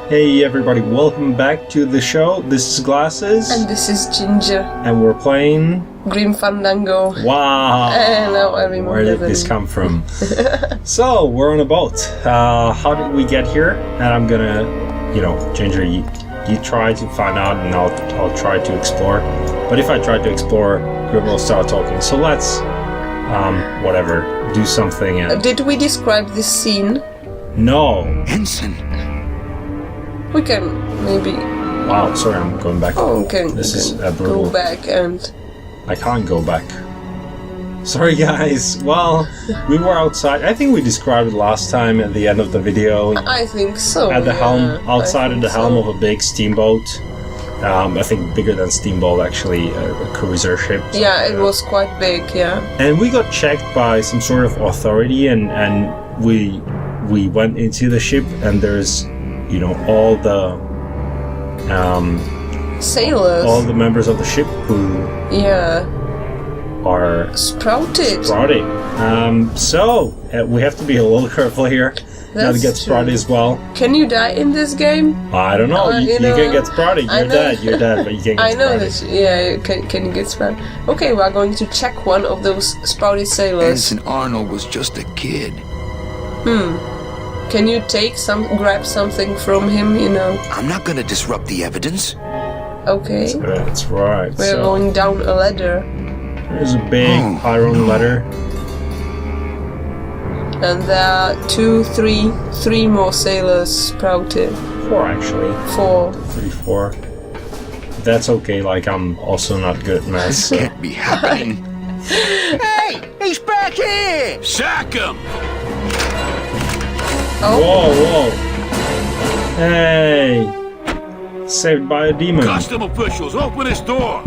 Hey everybody, welcome back to the show. This is Glasses. And this is Ginger. And we're playing... Grim Fandango. Wow! Now I remember Where did this come from? So, we're on a boat. How did we get here? And I'm gonna, Ginger, you try to find out and I'll try to explore. But if I try to explore, Grim will start talking. So let's, do something. Did we describe this scene? No. Ensign. We can maybe... Wow, sorry, I'm going back. Oh, okay. This is brutal. Go back and... I can't go back. Sorry guys, well, we were outside. I think we described it last time at the end of the video. I think so. At the helm, outside of the helm of a big steamboat. I think bigger than steamboat actually, a cruiser ship. Yeah, it was quite big, yeah. And we got checked by some sort of authority and we went into the ship and there's, all the... sailors. All the members of the ship who... Yeah. Are... Sprouted. So, we have to be a little careful here. Not to get sprouted as well. Can you die in this game? I don't know. You can get sprouted. You're dead, but you can't get sprouted. I know that. Can you get sprouted? Okay, we are going to check one of those sprouted sailors. Ensign Arnold was just a kid. Can you grab something from him? I'm not gonna disrupt the evidence. Okay. That's right. We're going down a ladder. There's a big iron ladder. And there are three more sailors sprouted. 4 actually. 4. 3, 4. That's okay, I'm also not good at maths. This can't be happening. Hey! He's back here! Sack him! Whoa! Hey! Saved by a demon. Custom officials, open this door!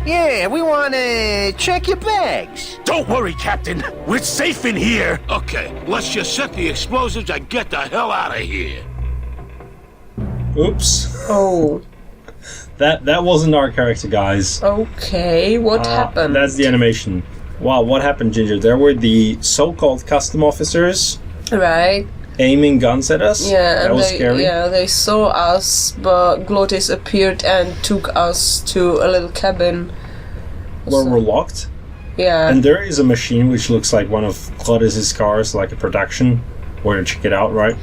Yeah, we want to check your bags. Don't worry, Captain. We're safe in here. Okay, let's just set the explosives and get the hell out of here. Oops. Oh. That wasn't our character, guys. Okay, what happened? That's the animation. Wow, what happened, Ginger? There were the so-called custom officers. Right. Aiming guns at us. Yeah, that was scary. Yeah, they saw us, but Glottis appeared and took us to a little cabin. Where we're locked. Yeah. And there is a machine which looks like one of Glottis' cars, like a production. We're gonna check it out, right?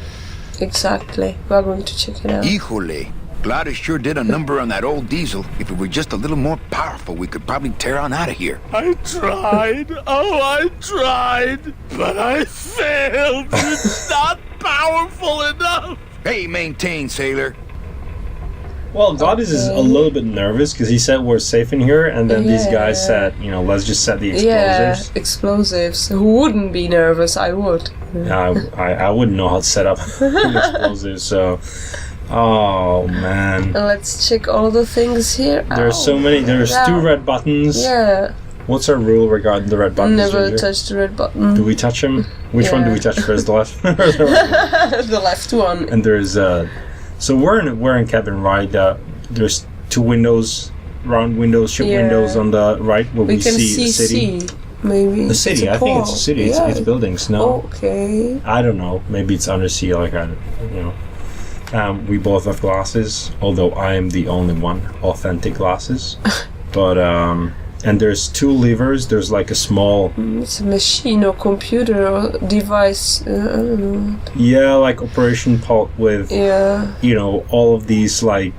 Exactly. We're going to check it out. Híjole. Gladys sure did a number on that old diesel. If it were just a little more powerful, we could probably tear on out of here. I tried. I tried. But I failed. It's not powerful enough. Hey, maintain, sailor. Well, Glottis is a little bit nervous because he said we're safe in here, and then these guys said, let's just set the explosives. Yeah, explosives. Who wouldn't be nervous? I would. I wouldn't know how to set up explosives, so... Oh, man. Let's check all the things here. There's so many. There's 2 red buttons. Yeah. What's our rule regarding the red buttons? Never touch the red button. Do we touch them? Which one do we touch first? The left? Or the right? The left one. And there's so we're in cabin, right? There's 2 windows, round windows, ship windows on the right where we can see the city. Maybe the city. I think it's a city. Yeah. It's buildings. No. Okay. I don't know. Maybe it's undersea. We both have glasses, although I am the only one authentic glasses. But and there's 2 levers. There's like a small. It's a machine or computer or device. I don't know. Yeah, like operation pot with. Yeah. All of these like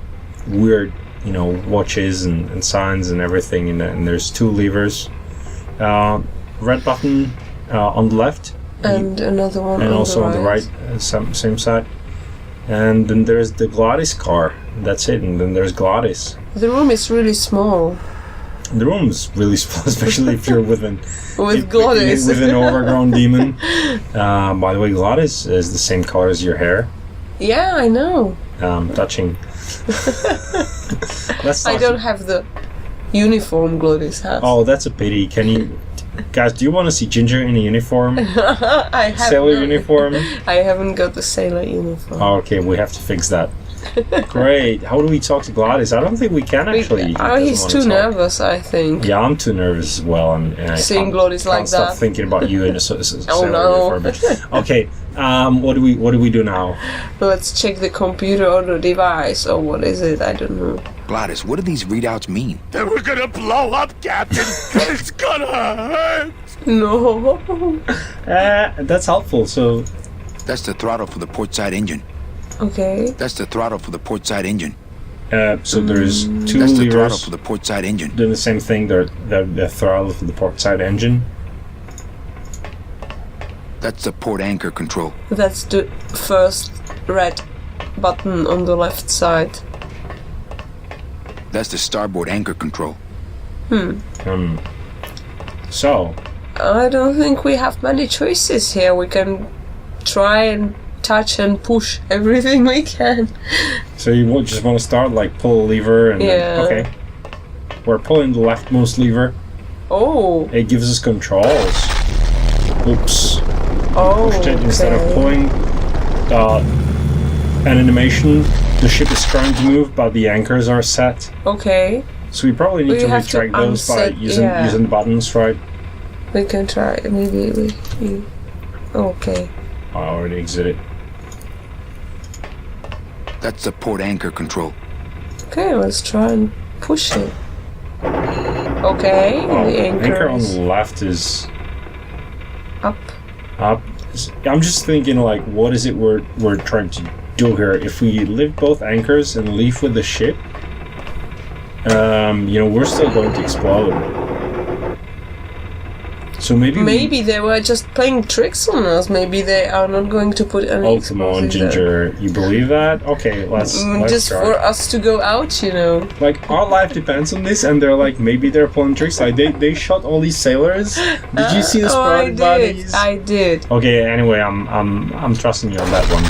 weird, watches and signs and everything, and there's 2 levers. Red button on the left. And another one. And on also the on the right, same side. And then there's the Glottis car. That's it. And then there's Glottis. The room is really small. The room is really small, especially if you're with Glottis. with an overgrown demon. By the way, Glottis is the same color as your hair. Yeah, I know. Touching. I don't have the uniform Glottis has. Oh, that's a pity. Can you... Guys, do you want to see Ginger in a uniform? I have sailor uniform? I haven't got the sailor uniform. Oh, okay, we have to fix that. Great. How do we talk to Gladys? I don't think we can actually. He he's doesn't too wanna talk. nervous, I think. Yeah, I'm too nervous as well, and I Seeing can't, Gladys like can't stop that. thinking about you in a Oh, no. for a bit. Okay, what do we do now? Let's check the computer or the device, or what is it? I don't know. Gladys, what do these readouts mean? Then we're gonna blow up, Captain. It's gonna hurt. No. That's helpful. So, That's the throttle for the port side engine. Okay. That's the throttle for the port side engine. so there's two That's the throttle levers for the port side engine. doing the same thing. They're the throttle for the port side engine. That's the port anchor control. That's the first red button on the left side. That's the starboard anchor control. So, I don't think we have many choices here. We can try and touch and push everything we can. so you just want to start like pull a lever and Yeah. then, okay. We're pulling the leftmost lever. Oh. It gives us controls. Oops. Oh. Pushed it instead of pulling. An animation. The ship is trying to move, but the anchors are set. Okay. So we probably need We to have to retract those by unset- yeah. using the buttons, right? We can try. Maybe we. Okay. I already exited. That's the port anchor control. Okay, let's try and push it. Okay, Oh, the anchor on is the left is up. up. I'm just thinking, like, what is it we're trying to do here? If we lift both anchors and leave with the ship, we're still going to explode. So maybe They were just playing tricks on us. Maybe they are not going to put any. Oh, come on, explosives there. Ginger. You believe that? Okay, let's Just try. for us to go out, you know. Like, our life depends on this, and they're like, maybe they're pulling tricks. Like, they shot all these sailors. Did you see the Oh, I sprouted did. bodies? I did. Okay, anyway, I'm trusting you on that one.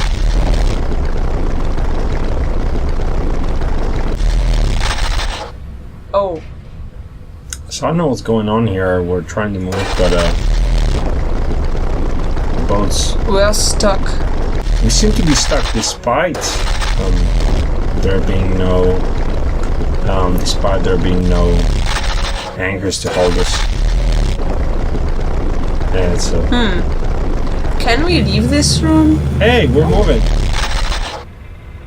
Oh, So I don't know what's going on here. We're trying to move, but boats. we are stuck. We seem to be stuck despite there being no anchors to hold us. And so, Can we leave this room? hey, we're moving.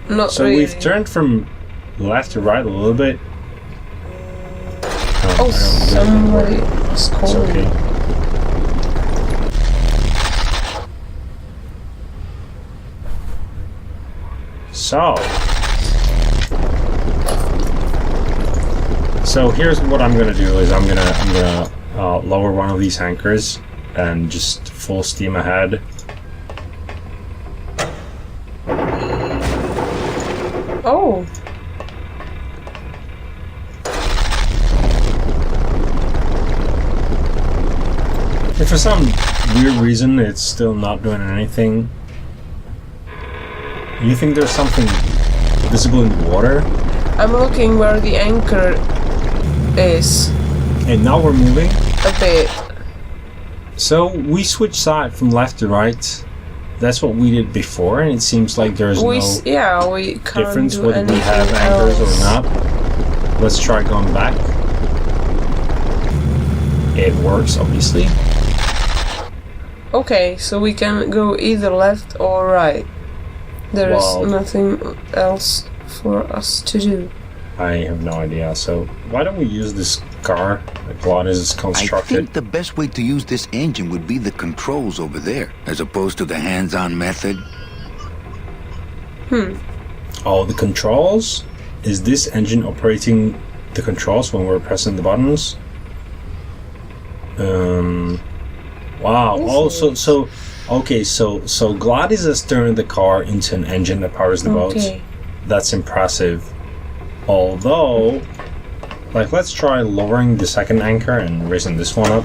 Not So really. we've turned from left to right a little bit. Oh, somebody is It's calling. okay. So here's what I'm gonna do: is I'm gonna lower one of these anchors and just full steam ahead. Oh, If for some weird reason it's still not doing anything, you think there's something visible in the water? I'm looking where the anchor is And now we're moving. a bit. So we switch side from left to right. That's what we did before, and it seems like there's We no can't difference do whether we anything have anchors else. or not. Let's try going back. It works, obviously. Okay, so we can go either left or right. There is Well- nothing else for us to do. I have no idea. So why don't we use this car that Gladys is I constructed? think the best way to use this engine would be the controls over there, as opposed to the hands-on method. Oh, the controls? Is this engine operating the controls when we're pressing the buttons? Wow. Also, so Gladys has turned the car into an engine that powers the boat. Okay. That's impressive. Although, like, let's try lowering the second anchor and raising this one up.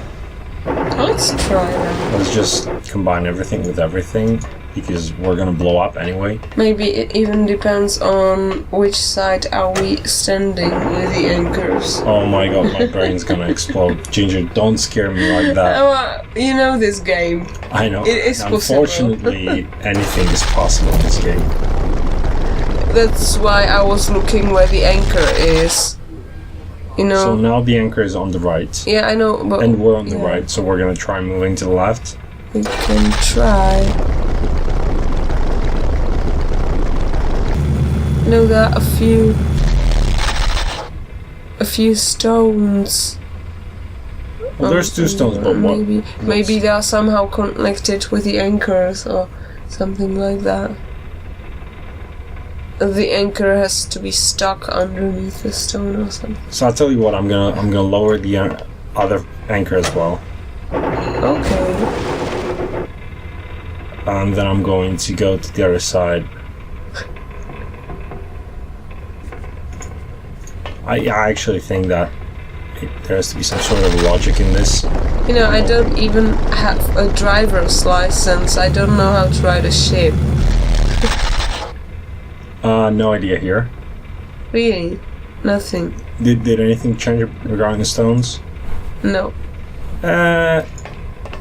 Let's try that. Let's just combine everything with everything, because we're gonna blow up anyway. Maybe it even depends on which side are we standing with the anchors. Oh my god, my brain's gonna explode. Ginger, don't scare me like that. Oh, you know this game. I know. It is possible. Unfortunately, anything is possible in this game. That's why I was looking where the anchor is. You know. So now the anchor is on the right. Yeah, I know, but And we're on the right, so we're gonna try moving to the left. we can try. No, there are a few stones. Well, there's 2 stones, but what? Maybe they are somehow connected with the anchors or something like that. The anchor has to be stuck underneath the stone or something. So I'll tell you what, I'm gonna lower the other anchor as well. Okay. And then I'm going to go to the other side. I actually think that there has to be some sort of logic in this. You know, I don't even have a driver's license. I don't know how to ride a ship. No idea here. Really? Nothing. Did anything change regarding the stones? No.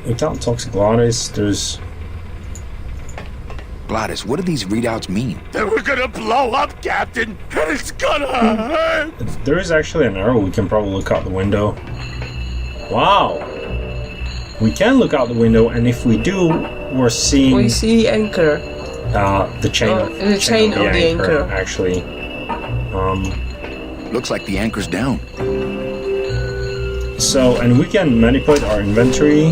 Without toxic Gladys, there's... Gladys, what do these readouts mean? Then we're gonna blow up, Captain, and it's gonna hurt! There is actually an arrow. We can probably look out the window. Wow! We can look out the window, and if we do, we're seeing... We see the anchor. The chain of the chain of the anchor. Actually. Looks like the anchor's down. So, and we can manipulate our inventory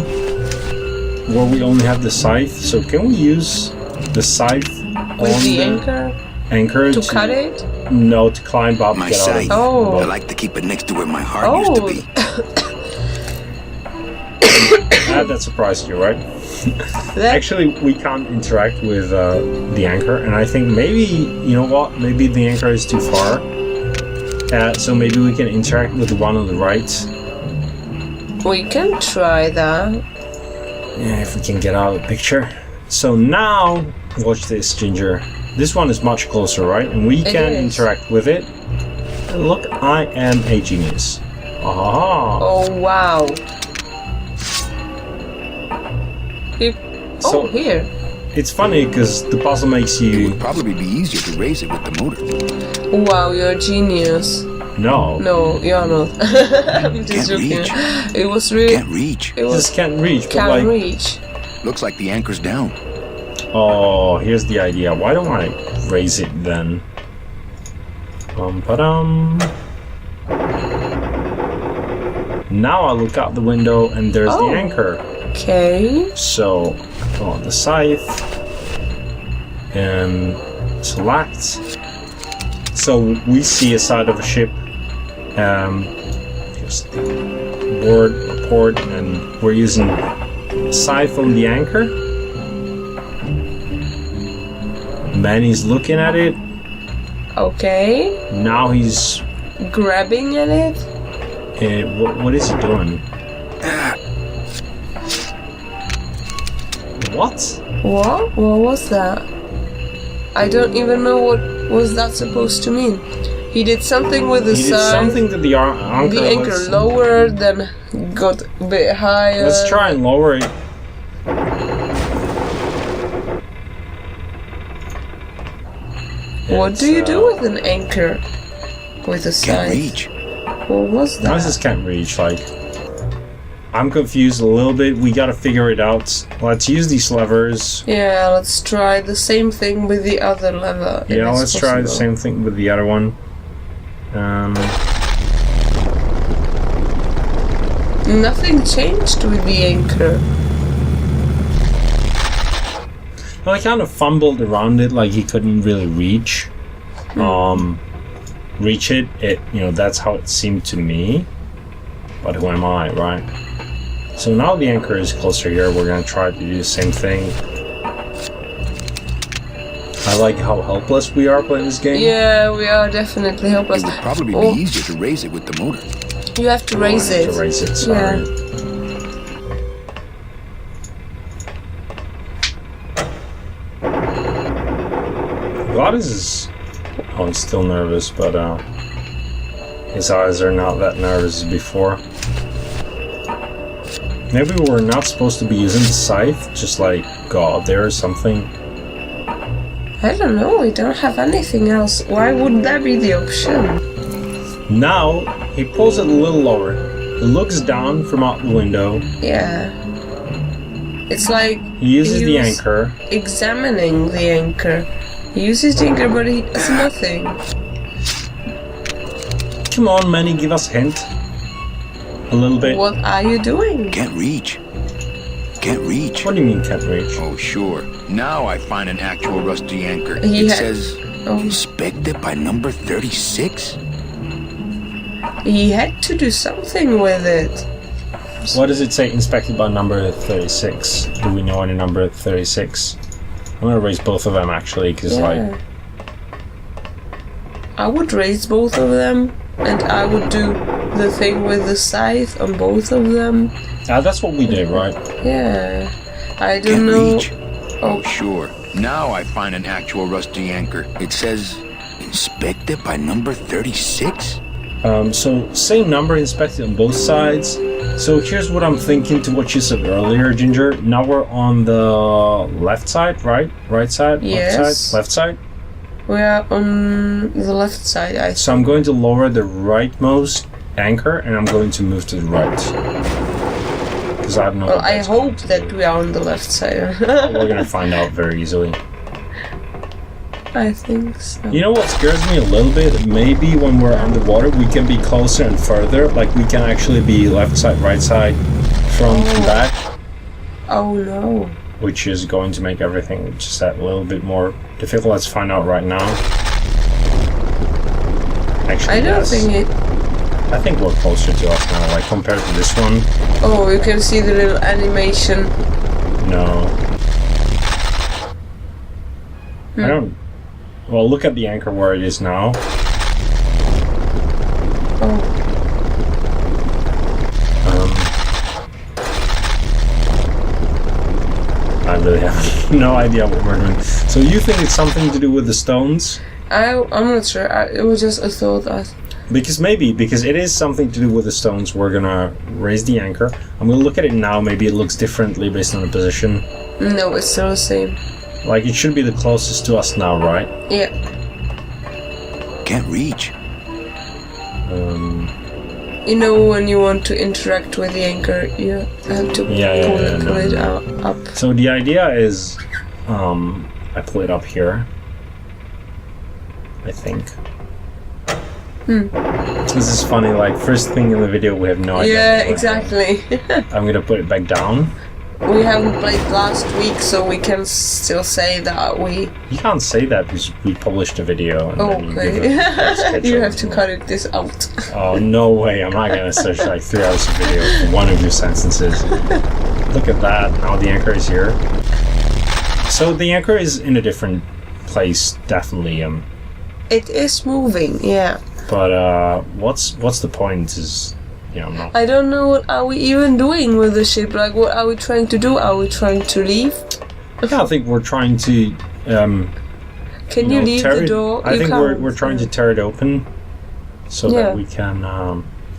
where we only have the scythe. So can we use the scythe With on the anchor? Anchor To cut it? No, to climb up, My get out scythe. of Oh. I like to keep it next to where my heart used to be. that surprised you, right? Actually, we can't interact with the anchor, and I think maybe, you know what, maybe the anchor is too far. So maybe we can interact with the one on the right. We can try that. Yeah, if we can get out of the picture. So now, watch this, Ginger. This one is much closer, right? And we can interact with it. And look, I am a genius. Ah. Oh, wow. So- here. It's funny because the puzzle makes It you... would probably be easier to raise it with the motor. Wow, you're a genius. No. No, you're not. I'm just Can't joking. reach. It was really... Can't reach. It was... Just can't reach, but Can't like... reach. Looks like the anchor's down. Oh, here's the idea. Why don't I raise it then? Ba-dum. Now I look out the window and there's the anchor. Okay. So, go on the scythe and select. So we see a side of a ship. Just port, and we're using scythe on the anchor. Manny's looking at it. Okay. Now he's... Grabbing at it? what is he doing? What? What? What was that? I don't even know what was that supposed to mean. He did something with the He did side. something to the anchor. The anchor lowered, then got a bit higher. Let's try and lower it. What do you do with an anchor? With a Can't scythe? reach. What was that? I just can't reach, like... I'm confused a little bit. We gotta figure it out. Let's use these levers. Yeah, let's try the same thing with the other lever. if Yeah, it's let's try the possible. same thing with the other one. Nothing changed with the anchor. Well, I kind of fumbled around it, like he couldn't really reach. Reach it. You know, that's how it seemed to me. But who am I, right? So now the anchor is closer here. We're gonna try to do the same thing. I like how helpless we are playing this game. Yeah, we are definitely helpless. It would probably Oh, be easier to raise it with the motor. you have to raise I have it. to raise it, sorry. Yeah. Gladys is... Oh, he's still nervous, but his eyes are not that nervous as before. Maybe we're not supposed to be using the scythe, just like go out there or something. I don't know, we don't have anything else. Why would that be the option? Now, he pulls it a little lower. He looks down from out the window. Yeah. It's like... He uses the anchor. Examining the anchor. He uses the anchor, but he does nothing. Come on, Manny, give us a hint. A little bit. What are you doing? Can't reach. Can't reach. What do you mean can't reach? Oh, sure. Now I find an actual rusty anchor. He It had- says, Oh. inspected by number 36? He had to do something with it. What does it say inspected by number 36? Do we know any number 36? I'm gonna raise both of them actually, because like... I would raise both of them, and I would do the thing with the scythe on both of them. that's what we did, right? Yeah. I don't Can't know. reach. Oh, Oh, sure. Now I find an actual rusty anchor. It says, inspected by number 36? So same number inspected on both sides. So here's what I'm thinking to what you said earlier, Ginger. Now we're on the left side, right? Right side? Yes. Left side? Left side? we are on the left side, I So I'm going to lower the rightmost anchor and I'm going to move to the right. Because I don't know. Well, what I that's hope going to that do. we are on the left side. We're gonna find out very easily. I think so. You know what scares me a little bit? Maybe when we're underwater we can be closer and further. Like we can actually be left side, right side, front and back. Oh no. Which is going to make everything just that little bit more difficult. Let's find out right now. Actually, I don't yes. think it... I think we're closer to us now, like compared to this one. Oh, you can see the little animation. No. I don't... Well, look at the anchor where it is now. Oh. I really have no idea what we're doing. So you think it's something to do with the stones? I'm not sure. It was just a thought. Because it is something to do with the stones. We're gonna raise the anchor. I'm gonna look at it now. Maybe it looks differently based on the position. No, it's still the same. Like it should be the closest to us now, right? Yeah. Can't reach. You know, when you want to interact with the anchor, you have to pull it up. So the idea is, I pull it up here. I think. This is funny. Like first thing in the video, we have no idea. Yeah, what we're exactly. doing. I'm gonna put it back down. We haven't played last week, so we can still say that we... You can't say that because we published a video. And then you give Okay. it a schedule. You have to cut it this out. Oh, no way. I'm not gonna search like 3 hours of video for one of your sentences. Look at that. Now the anchor is here. So the anchor is in a different place, definitely. It is moving, yeah. But what's the point? Is I'm not. I don't know, what are we even doing with the ship? Like, what are we trying to do? Are we trying to leave? Yeah, I think we're trying to. Can you leave tear the it- door? I You think can't. we're trying to tear it open, so Yeah. that we can.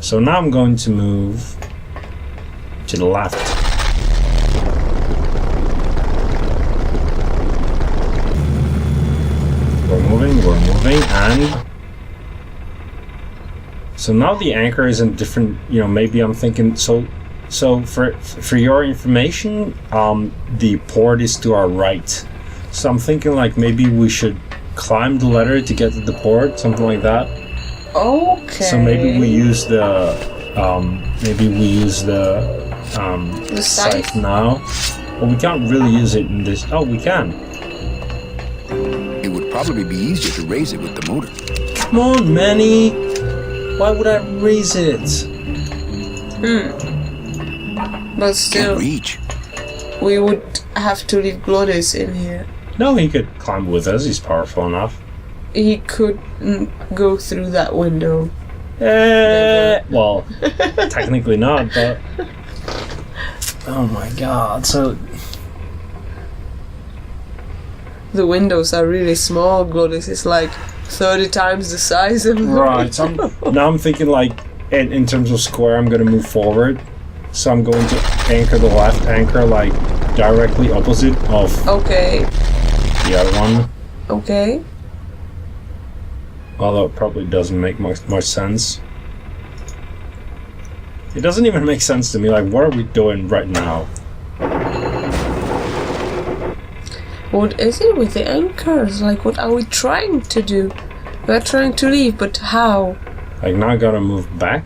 So now I'm going to move to the left. We're moving, and so now the anchor is in different. Maybe I'm thinking so. So for your information, the port is to our right. So I'm thinking like maybe we should climb the ladder to get to the port, something like that. Okay. So maybe we use the scythe now. Well, we can't really use it in this. Oh, we can. It would probably be easier to raise it with the motor. Come on, Manny. Why would I raise it? But still, Can't reach. we would have to leave Glodis in here. No, he could climb with us. He's powerful enough. He could go through that window. Well, technically not, but... Oh my god, so... The windows are really small. Glodis is like 30 times the size of the Right, so now I'm thinking like, in terms of square, I'm going to move forward. So I'm going to anchor the left anchor like directly opposite of Okay. the other one. Okay. Although it probably doesn't make much sense. It doesn't even make sense to me. Like, what are we doing right now? What is it with the anchors? Like, what are we trying to do? We're trying to leave, but how? Like, now I gotta move back?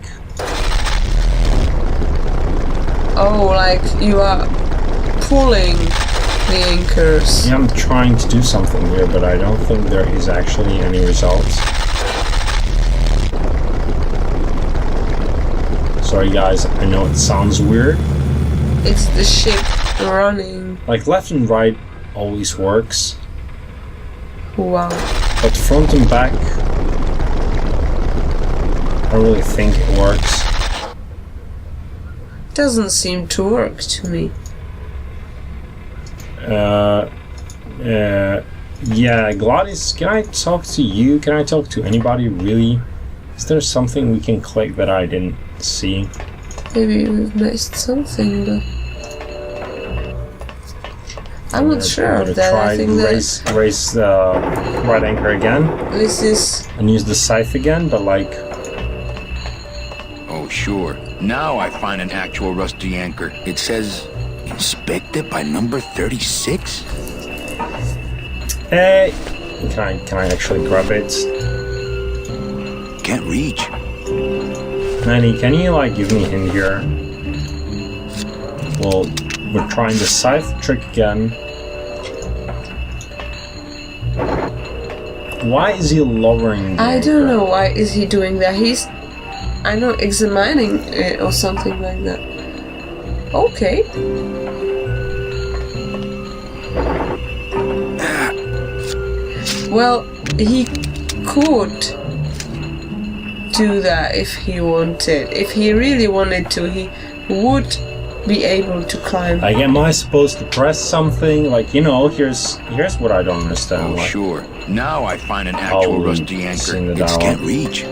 Oh, like you are pulling the anchors. Yeah, I'm trying to do something here, but I don't think there is actually any results. Sorry guys, I know it sounds weird. It's the ship running. Like, left and right always works. Wow. But front and back, I don't really think it works. Doesn't seem to work to me. Yeah, Gladys, can I talk to you? Can I talk to anybody, really? Is there something we can click that I didn't see? Maybe we've missed something, but I'm not sure of that. I think that raise the right anchor again. this is And use the scythe again, but like... Oh, sure. Now I find an actual rusty anchor. It says, inspected by number 36? Hey! Can I actually grab it? Can't reach. Manny, can you like give me a hint here? Well, we're trying the scythe trick again. Why is he lowering the I don't anchor? know why is he doing that. He's, I know, examining it or something like that. Okay. Well, he could do that if he wanted. If he really wanted to, he would be able to climb. Like, am I supposed to press something? Like, you know, here's what I don't understand. Oh, Like, sure. Now I find an actual I'll rusty anchor. sing it It out. can't reach.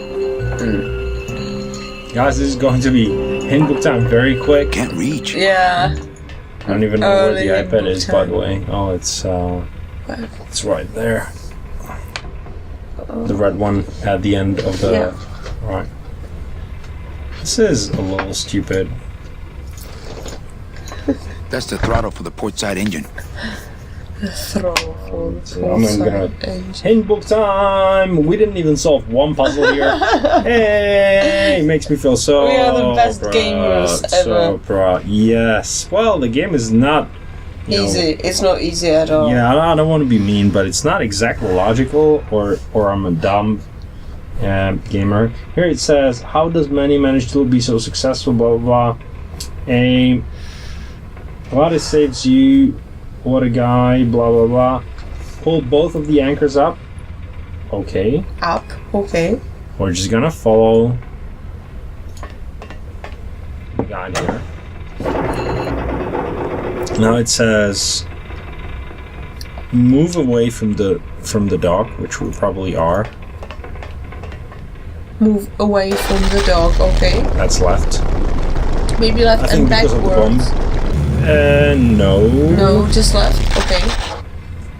guys, this is going to be hint book time very quick. Can't reach. Yeah. I don't even know where the hint iPad book is, by the time. way. Oh, it's right there. The red one at the end of the... Yeah. Right. This is a little stupid. That's the throttle for the port side engine. Throw for So I'm gonna... Hint book time! We didn't even solve one puzzle here. Hey! Makes me feel so... We are the best proud, gamers So ever. proud. Yes. Well, the game is not... you know, Easy. It's not easy at all. yeah, I don't want to be mean, but it's not exactly logical, or I'm a dumb gamer. Here it says, how does Manny manage to be so successful, blah, blah, blah. Gladys saves you, what a guy, blah, blah, blah. Pull both of the anchors up. Okay. Up. Okay. We're just gonna follow the guide here. Now it says move away from the dock, which we probably are. Move away from the dog. Okay. That's left. Maybe left I think and because of the bomb. backwards. No. No, just left. Okay.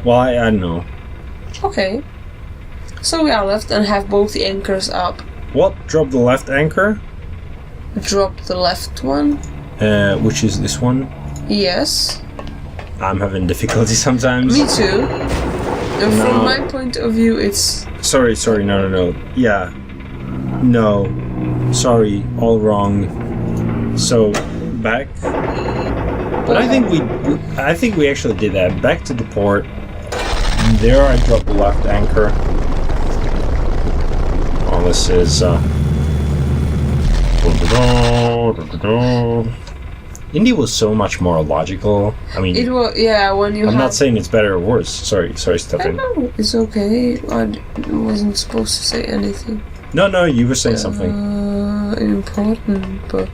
Well, I don't know. Okay. So we are left and have both the anchors up. What? Drop the left anchor, Drop the left one. which is this one. Yes. I'm having difficulty sometimes. Me too. And No. from my point of view, it's Sorry, no. Yeah. No. Sorry, all wrong. So, back. But I think we actually did that. Back to the port. There I dropped the left anchor. Oh, this is Indie was so much more logical. I mean, it was when you. I'm have, not saying it's better or worse. Sorry, I Stefan. know it's okay. I wasn't supposed to say anything. No, you were saying something. Important, but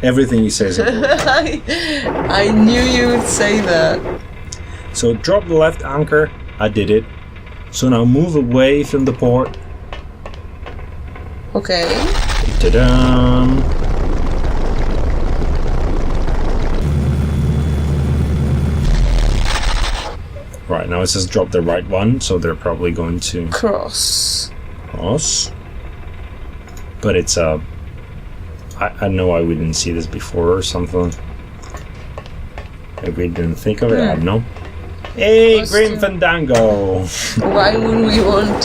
Everything you say is important. I knew you would say that. So drop the left anchor. I did it. So now move away from the port. Okay. Ta-da! Right, now it says drop the right one, so they're probably going to cross. But it's I don't know why we didn't see this before or something. Maybe we didn't think of it, I don't know. Hey, Grim Fandango! Why would we want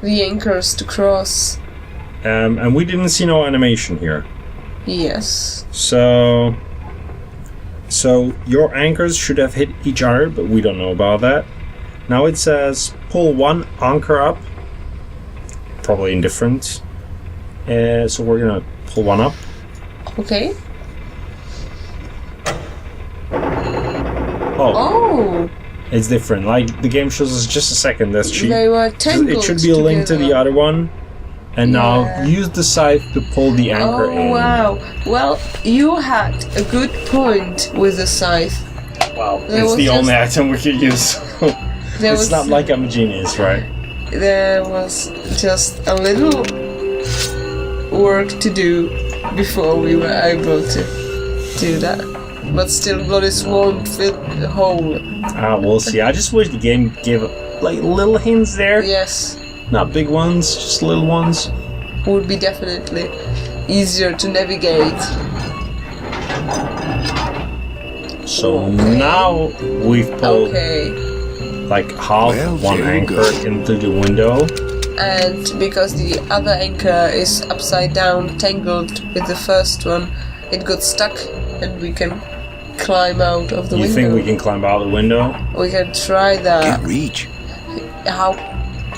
the anchors to cross? And we didn't see no animation here. Yes. So your anchors should have hit each other, but we don't know about that. Now it says pull one anchor up. Probably indifferent. So we're gonna pull one up. Okay. Oh. It's different. Like the game shows us just a second. That's cheap. They were tangled It should be a link to the other one. And now use the scythe to pull the anchor in. Oh wow! Well, you had a good point with the scythe. Wow, it's the only item we could use. It's not like I'm a genius, right? There was just a little work to do before we were able to do that. But still, Glorious won't fit the hole. We'll see. I just wish the game gave like little hints there. Yes. Not big ones, just little ones. Would be definitely easier to navigate. So now we've pulled like half one anchor into the window. And because the other anchor is upside down, tangled with the first one, it got stuck and we can climb out of the window. You think we can climb out the window? We can try that. Can't reach. How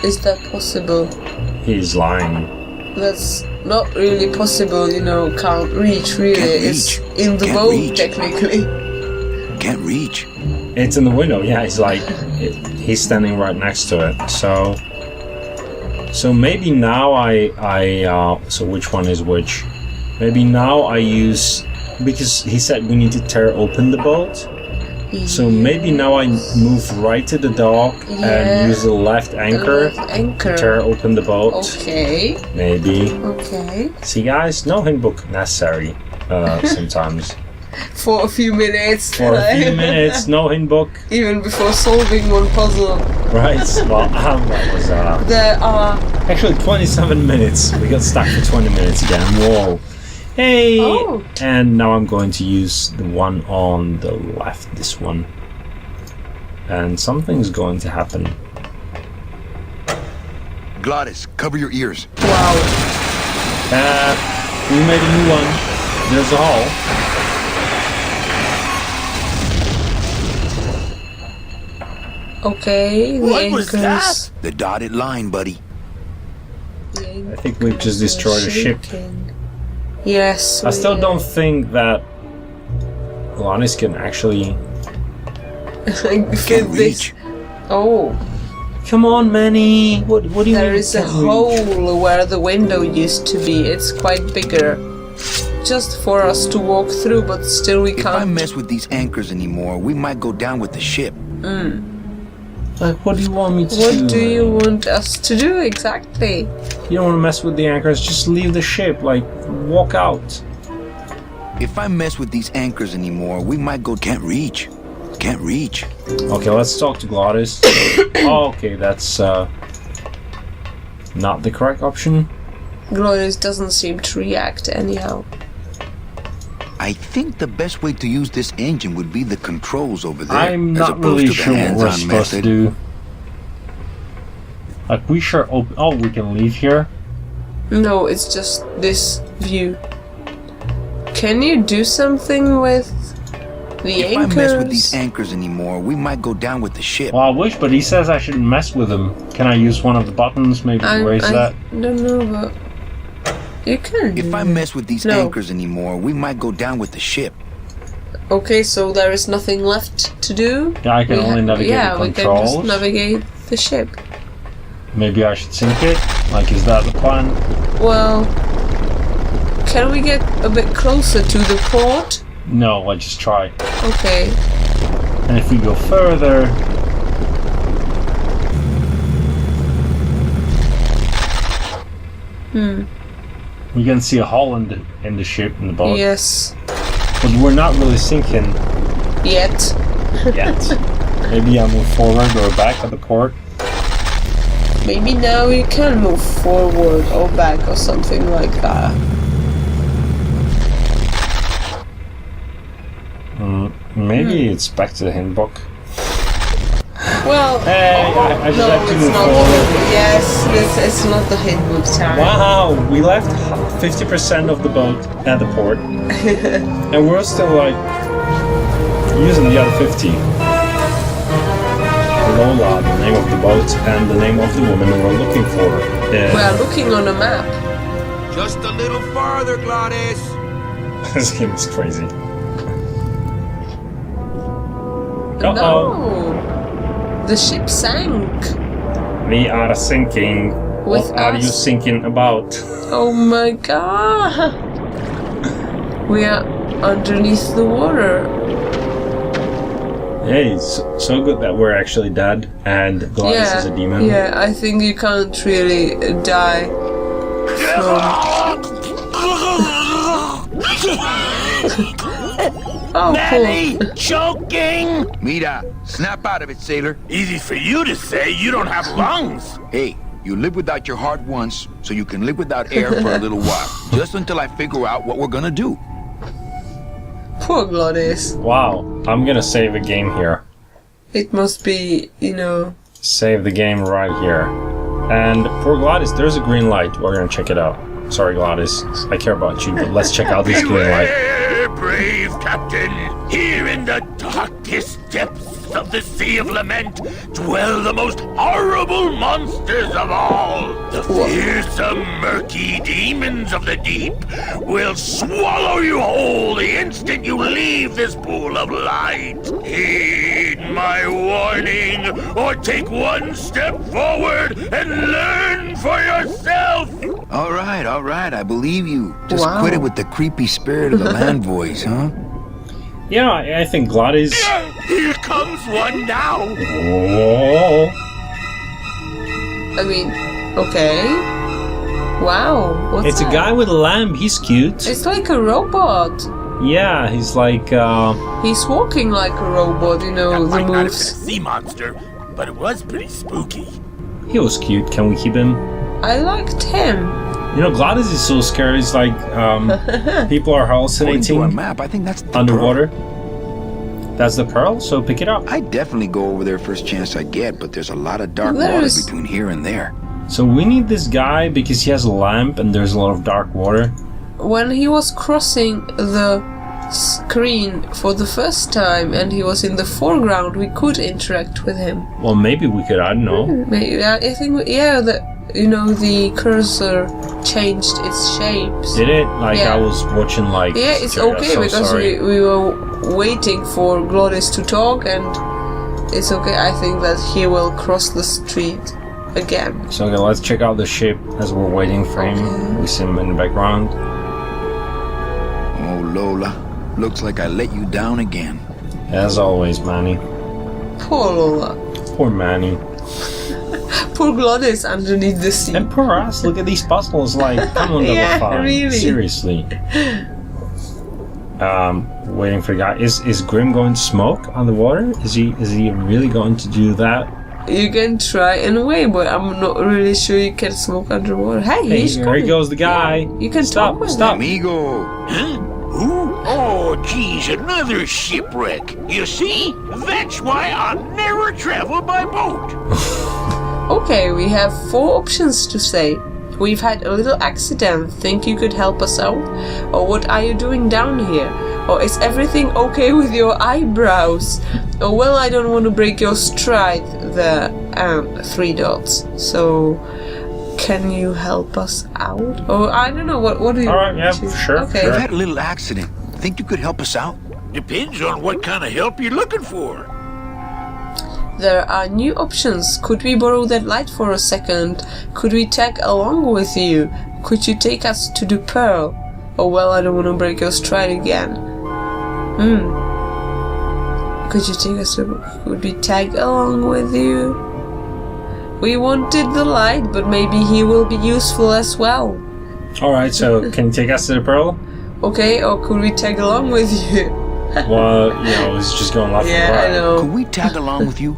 is that possible? He's lying. That's not really possible, you know, can't reach really. Can't It's reach. in the Can't boat reach. technically. Can't reach. It's in the window, yeah, he's like, he's standing right next to it, so maybe now so which one is which? Maybe now I use, because he said we need to tear open the boat, so maybe now I move right to the dock and use the left anchor to tear open the boat. Okay. Maybe. Okay. See guys, no hint book necessary sometimes. For a few minutes. For a few minutes, no hint book. Even before solving one puzzle. Right, well, that was There are... actually 27 minutes. We got stuck for 20 minutes again. Whoa. Hey! Oh. And now I'm going to use the one on the left, this one. And something's going to happen. Glottis, cover your ears. Wow. We made a new one. There's a hole. Okay, the What was anchors... The dotted line, buddy. I think we've just destroyed a ship. Yes. I still don't think that Alanis can actually... fit this. Oh. Come on, Manny! What do you mean? There is a hole where the window used to be. It's quite bigger. Just for us to walk through, but still we If I can't. mess with these anchors anymore, we might go down with the ship. Like, what do you want me to do? What do you want us to do exactly? You don't want to mess with the anchors, just leave the ship, like, walk out. If I mess with these anchors anymore, we might go... Can't reach. Can't reach. Okay, let's talk to Glottis. Oh, okay, that's not the correct option. Glorious doesn't seem to react anyhow. I think the best way to use this engine would be the controls over there. I'm as not opposed really to the sure what we're hands-on supposed to method. do. Like, we sure open... Oh, we can leave here? No, it's just this view. Can you do something with the If anchors? I mess with these anchors anymore, we might go down with the ship. Well, I wish, but he says I shouldn't mess with them. Can I use one of the buttons, maybe erase that? I don't know, but you can. If I mess with these anchors anymore, we might go down with the ship. Okay, so there is nothing left to do? Yeah, I can only navigate the we can controls. just navigate the ship. Maybe I should sink it? Like, is that the plan? Well, can we get a bit closer to the port? No, I just try. Okay. And if we go further... We can see a hole in the ship, in the boat. Yes. But we're not really sinking Yet. yet. Maybe I move forward or back at the port. Maybe now we can move forward or back or something like that. Maybe it's back to the hint book. Well, Hey, I just have to it's move not. forward. Yes, it's not the hint book time. Wow, we left 50% of the boat at the port, and we're still like using the other 50. Lola, the name of the boat, and the name of the woman we're looking for. We're looking on a map. Just a little farther, Gladys. This game is crazy. No, the ship sank. We are sinking. With What are you us. thinking about? Oh my god! We are underneath the water. Hey, so good that we're actually dead, and Gladys is a demon. Yeah, I think you can't really die from... Oh, Manny, cool. choking! Mira, snap out of it, sailor. Easy for you to say, you don't have lungs. Hey, you live without your heart once, so you can live without air for a little while. Just until I figure out what we're gonna do. Poor Gladys. Wow, I'm gonna save a game here. It must be, you know... Save the game right here. And for Gladys, there's a green light. We're gonna check it out. Sorry, Gladys. I care about you, but let's check out this green light. Beware, brave captain. Here in the darkest depths of the Sea of Lament dwell the most horrible monsters of all. The fearsome, murky demons of the deep will swallow you whole the instant you leave this pool of light. Heed my warning, or take one step forward and learn for yourself. All right, I believe you. Just Wow. quit it with the creepy spirit of the land voice, huh? You know, I think Gladys... Here comes one now. Whoa. I mean, okay. Wow, what's It's a that? guy with a lamp. He's cute. It's like a robot. Yeah, he's like, He's walking like a robot, you know, That the might not have been a moves. sea monster, but it was pretty spooky. he was cute. Can we keep him? I liked him. You know, Gladys is so scary. It's like, people are According to our hallucinating map, I think that's the underwater. That's the pearl, so pick it up. I'd definitely go over there first chance I get, but there's a lot of dark water There's- between here and there. So we need this guy because he has a lamp and there's a lot of dark water. When he was crossing the screen for the first time and he was in the foreground, we could interact with him. Well, maybe we could, I don't know. Maybe, I think, yeah, the cursor changed its shapes. Did it? Like, Yeah. I was watching, like... Yeah, it's Sorry, I'm okay so because sorry. we were waiting for Gladys to talk, and it's okay. I think that he will cross the street again. So, okay, let's check out the ship as we're waiting for him. Okay. We see him in the background. Oh, Lola, looks like I let you down again. As always, Manny. Poor Lola. Poor Manny. Poor Gladys underneath the sea. And poor us, look at these puzzles, like, come on, Yeah, Double Fine. really. Seriously. Waiting for the guy. Is Grim going to smoke on the water? Is he really going to do that? You can try anyway, but I'm not really sure you can smoke underwater. Hey, Hey, he's here coming. goes the guy. Yeah, you can Stop, talk with stop. him. Amigo! Huh? Who? Oh, geez, another shipwreck. You see? That's why I'll never travel by boat. Okay, we have 4 options to say. We've had a little accident. Think you could help us out? Or what are you doing down here? Or is everything okay with your eyebrows? Or well, I don't want to break your stride. The 3 dots. So, can you help us out? Or I don't know. What do you? Alright, yeah, choose? sure, Okay. We've had a little accident. Think you could help us out? Depends on what kind of help you're looking for. There are new options. Could we borrow that light for a second? Could we tag along with you? Could you take us to the Pearl? Oh well, I don't want to break your stride again. Could you take us to... Could we tag along with you? We wanted the light, but maybe he will be useful as well. Alright, so can you take us to the pearl? Okay, or could we tag along with you? Well, you know, it's just going left and Yeah, right. I know. Could we tag along with you?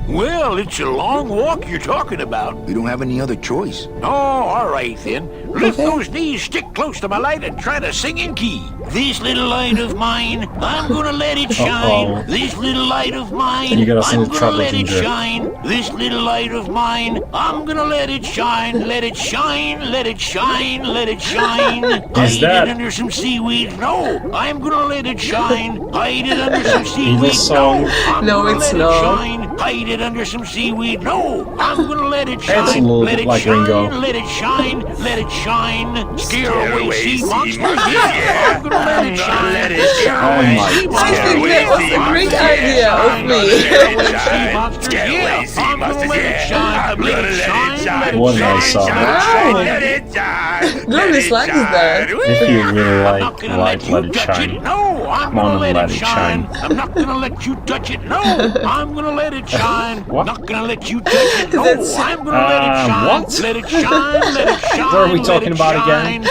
Well, it's a long walk you're talking about. We don't have any other choice. Oh, all right then. Lift those knees, stick close to my light, and try to sing in key. This little light of mine, I'm gonna let it shine. Uh-oh. This little light of mine, You gotta sing I'm the gonna treble, let it Ginger. shine. This little light of mine, I'm gonna let it shine. Let it shine, let it shine, let it shine. Hide that- it under some seaweed. No, I'm gonna let it shine. Hide it under some seaweed. Beatles song. No, I'm No, gonna it's let not. it shine. Hide it under some seaweed. No, I'm gonna let it shine. It's a little let bit it like shine. Ringo. Let it shine. Let it shine. Scare away sea monsters. Yeah, I'm gonna let it shine. Scare Oh away my sea God. I think monsters. that was a great idea of me. Scare away sea monsters. Yeah, I'm gonna let it shine. Let it shine. Let What it a nice shine. song. Let it shine. Glorious likes that. If you really I'm not like gonna Let you It touch Shine. it. No, I'm Come on gonna and let let it it shine. shine. I'm not gonna let you touch it. No, I'm gonna let it shine. What? Not gonna let you touch it. No, That's- I'm gonna let it shine. what? Let it shine. Let it shine. What are we let talking it about shine. again?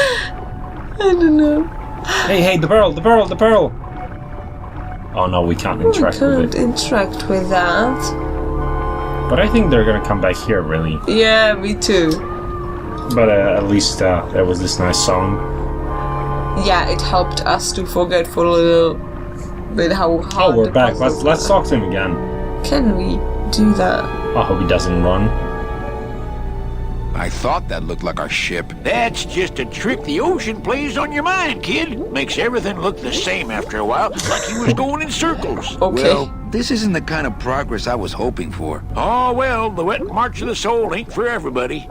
I don't know. Hey, the pearl, the pearl, the pearl! Oh no, we can't We interact can't with it. interact with that. But I think they're gonna come back here, really. Yeah, me too. But at least there was this nice song. Yeah, it helped us to forget for a little bit how Oh, hard we're the back. puzzles Let's are. talk to him again. Can we do that? I hope he doesn't run. I thought that looked like our ship. That's just a trick the ocean plays on your mind, kid. Makes everything look the same after a while, like you was going in circles. Okay. Well, this isn't the kind of progress I was hoping for. Oh, well, the wet march of the soul ain't for everybody.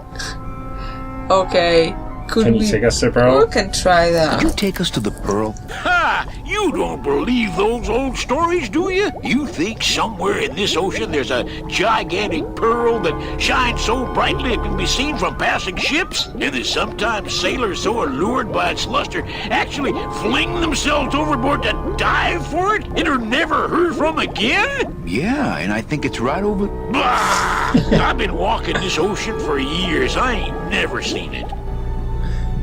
Okay. Could Can we? you take us to We Pearl? can try Could you that. take us to the Pearl? Ha! You don't believe those old stories, do you? You think somewhere in this ocean there's a gigantic pearl that shines so brightly it can be seen from passing ships? And that sometimes sailors so allured by its luster actually fling themselves overboard to dive for it and are never heard from again? Yeah, and I think it's right over... Bah! I've been walking this ocean for years. I ain't never seen it.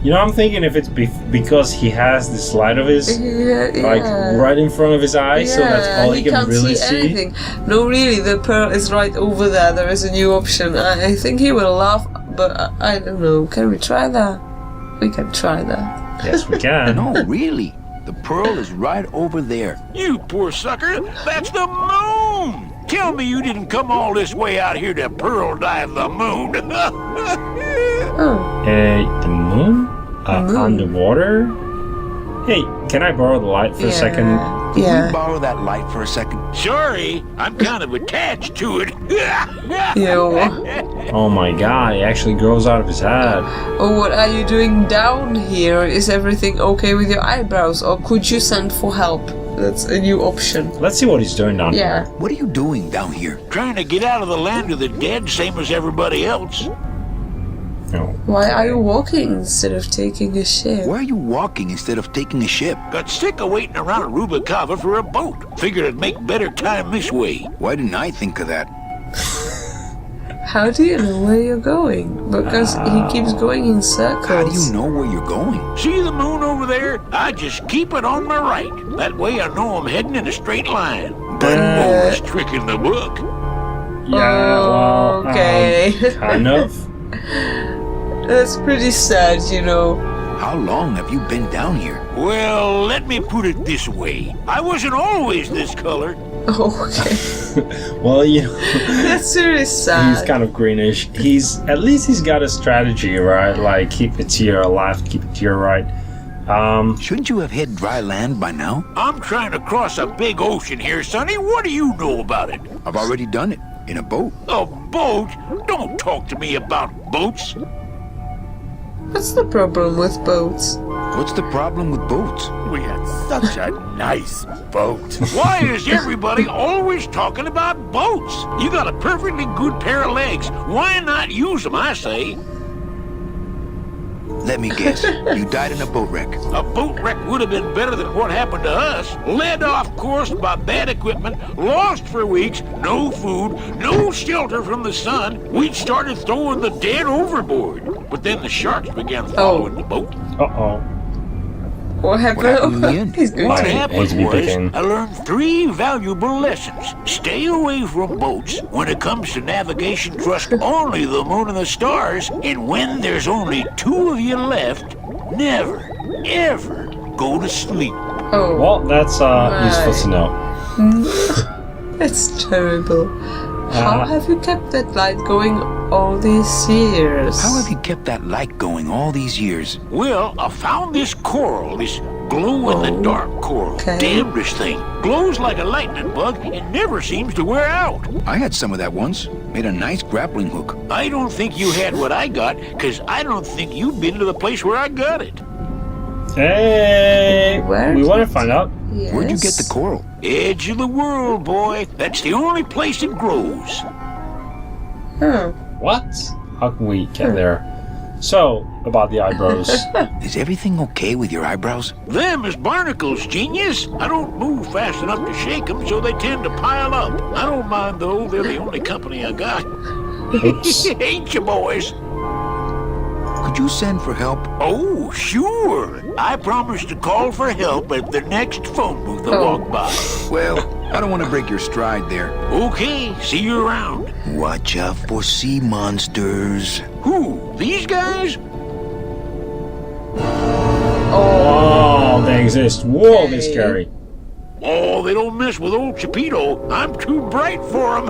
You know, I'm thinking if it's because he has this light of his, Yeah, like, yeah. right in front of his eyes, so that's all he can can't really see anything. No, really, the pearl is right over there. There is a new option. I think he will laugh, but I don't know. Can we try that? We can try that. Yes, we can. No, really. The Pearl is right over there. You poor sucker, that's the moon! Tell me you didn't come all this way out here to pearl dive the moon. Oh, The moon? Moon. Underwater? Hey, can I borrow the light for a second? Can Yeah. we borrow that light for a second? Sorry, I'm kind of attached to it. Yo. Oh my god, he actually grows out of his head. Oh, what are you doing down here? Is everything okay with your eyebrows? Or could you send for help? That's a new option. Let's see what he's doing down Yeah. here. What are you doing down here? Trying to get out of the land of the dead, same as everybody else. No. Why are you walking instead of taking a ship? Why are you walking instead of taking a ship? Got sick of waiting around Rubicava for a boat. Figured I'd make better time this way. Why didn't I think of that? How do you know where you're going? Because he keeps going in circles. How do you know where you're going? See the moon over there? I just keep it on my right. That way I know I'm heading in a straight line. That oldest trick in the book. Yeah, well, Okay. kind of. That's pretty sad, you know. How long have you been down here? Well, let me put it this way. I wasn't always this color. Okay. Well, you know, That's really sad. he's kind of greenish. At least he's got a strategy, right? Like, keep it to your left, keep it to your right. Shouldn't you have hit dry land by now? I'm trying to cross a big ocean here, Sonny. What do you know about it? I've already done it. In a boat. A boat? Don't talk to me about boats. What's the problem with boats? What's the problem with boats? We had such a nice boat. Why is everybody always talking about boats? You got a perfectly good pair of legs. Why not use them, I say? Let me guess. You died in a boat wreck. A boat wreck would have been better than what happened to us. Led off course by bad equipment, lost for weeks, no food, no shelter from the sun. We'd started throwing the dead overboard. But then the sharks began following the boat. Uh-oh. What happened? happened in the end? He's good. What I happened hate to be was picking. I learned 3 valuable lessons. Stay away from boats. When it comes to navigation, trust only the moon and the stars. And when there's only 2 of you left, never, ever go to sleep. Oh, Well, that's useful to know. that's terrible. How have you kept that light going all these years? How have you kept that light going all these years? Well, I found this coral, this glow-in-the-dark coral. Okay. Damn, this thing glows like a lightning bug and never seems to wear out. I had some of that once. Made a nice grappling hook. I don't think you had what I got, because I don't think you've been to the place where I got it. Hey, Where we did want to find out. Yes. Where'd you get the coral? Edge of the world, boy. That's the only place it grows. Oh, What? How can we get there? So, about the eyebrows. Is everything okay with your eyebrows? Them is barnacles, genius. I don't move fast enough to shake them, so they tend to pile up. I don't mind, though. They're the only company I got. Oops. Ain't you, boys? Could you send for help? Oh, sure. I promise to call for help at the next phone booth I walk by. Well, I don't want to break your stride there. Okay, see you around. Watch out for sea monsters. Who? These guys? Oh, they exist. Whoa, they're Okay. scary. Oh, they don't mess with old Chapito. I'm too bright for them.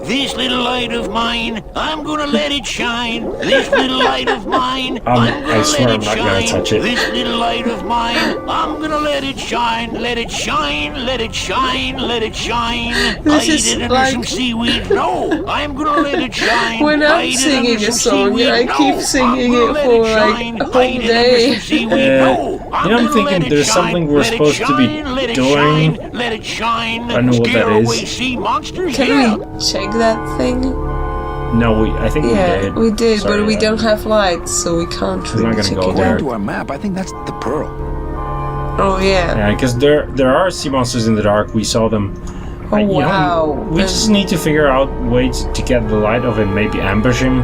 This little light of mine, I'm gonna let it shine. This little light of mine, I'm gonna I swear let I'm it not gonna shine. touch it. This little light of mine, I'm gonna let it shine. Let it shine, let it shine, let it shine. This Hide is it under like- some seaweed. No, I'm gonna let it shine. When I'm Hide it singing under a some song, seaweed. I keep No, singing I'm it gonna let for, shine. like, a whole Hide it under day. some seaweed. No, I'm gonna thinking let it there's shine. something we're Let it supposed to be shine, let it doing. shine, let it shine. I know what Scare that is. away sea monsters. Can Yeah. we check that thing? No, I think Yeah, we did. but we yeah. don't have lights, so we can't not really gonna check go it there. out. According to our map, I think that's the pearl. Oh yeah. Yeah, because there are sea monsters in the dark. We saw them. Oh You know, wow. we just need to figure out ways to get the light of him. Maybe ambush him.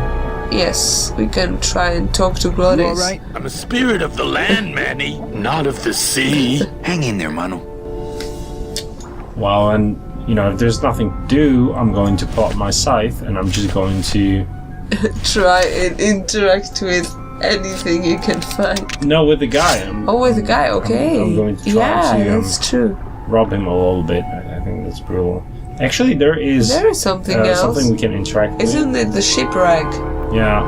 Yes, we can try and talk to Glodis. You all right? I'm a spirit of the land, Manny, not of the sea. Hang in there, Mano. Well, and if there's nothing to do, I'm going to pull out my scythe and I'm just going to Try and interact with anything you can find. with the guy. Oh, with the guy, okay. I'm going to try yeah, to, that's true. rob him a little bit. I think that's brutal. Actually, there is There is something else. something we can interact Isn't with. it the shipwreck? Yeah.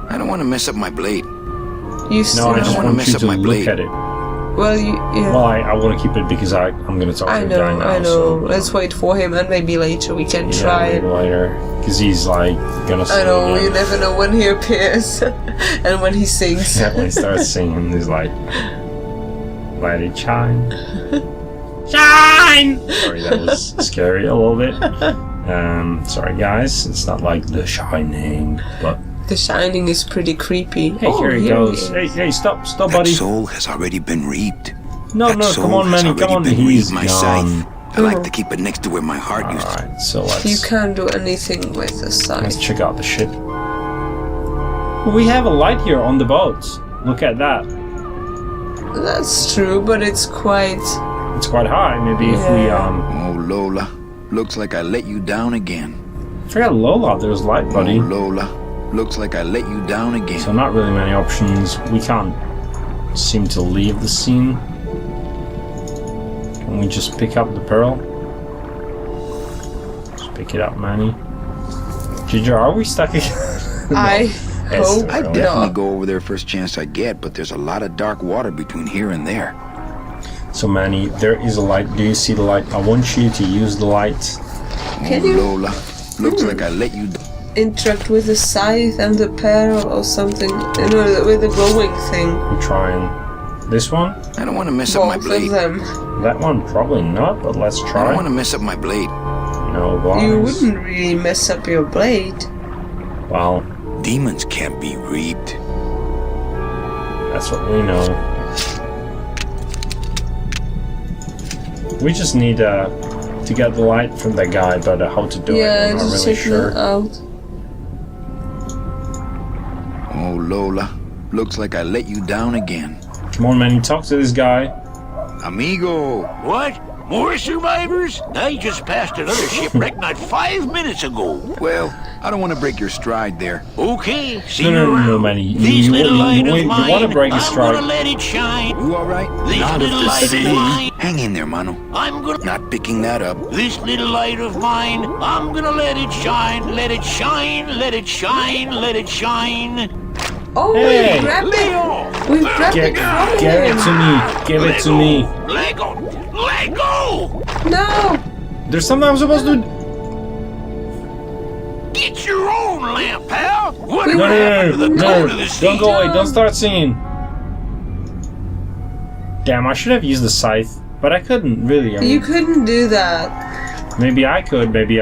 I don't want to mess up my blade. You No, still I just wanna want mess you up to my look blade. at it. Well, yeah. Well, I want to keep it because I'm going to talk to I the guy know, now. I know. So, Let's wait for him and maybe later we can yeah, try maybe it. later. Because he's like gonna sing I know, you again. never know when he appears and when he sings. Yeah, when he starts singing, he's like, let it shine. Shine! Sorry, that was scary a little bit. Sorry guys, it's not like The Shining, but The Shining is pretty creepy. hey, here he goes. Hey, stop, That buddy. soul has already been reaped. No, That come soul on, has Manny, come already on. been He's reaped, my gone. scythe. I like to keep it next to where my heart used to. Alright, so let's You can't do anything with the let's scythe. check out the ship. We have a light here on the boat. Look at that. That's true, but it's quite... It's quite high. Maybe if we Oh, Lola. Looks like I let you down again. forgot Lola, there's light, buddy. Oh, Lola. Looks like I let you down again. So not really many options. We can't seem to leave the scene. Can we just pick up the pearl? Just pick it up, Manny. Ginger, are we stuck again? I Yes, hope I'd Pearl. definitely not. go over there first chance I get, but there's a lot of dark water between here and there. So Manny, there is a light. Do you see the light? I want you to use the light. Can Oh, you- Lola. Looks like I let you down. Interact with the scythe and the pearl or something. With the glowing thing. We're trying this one. I don't want to mess up my Both of blade. them. That one probably not, but let's I don't try. want to mess up my blade. No, why? You wouldn't really mess up your blade. Well, Demons can't be reaped. that's what we know. We just need to get the light from that guy, but how to do it, Yeah, I'm not just really check sure. that out. Oh, Lola. Looks like I let you down again. Come on, man, you talk to this guy. Amigo! What? More survivors? I just passed another shipwreck not 5 minutes ago. Well, I don't want to break your stride there. Okay, see No, you no, around. no, Manny. This little light of you mine, want to break his I'm stride. gonna let it shine. You alright? This Not little of the light of sea. mine, Hang in there, mano. I'm gonna... Not picking that up. This little light of mine, I'm gonna let it shine, let it shine, let it shine, let it shine. Oh, Hey. we grabbed Lay it! off! We grabbed it from Give it him! to me. Give it to me. Let go! Let go! No! There's something I'm supposed to... Get your own lamp, pal! What No, happened to the code of the sea? Don't go away. Don't start singing. Damn, I should have used the scythe, but I couldn't really. I mean, You couldn't do that. maybe I could. Maybe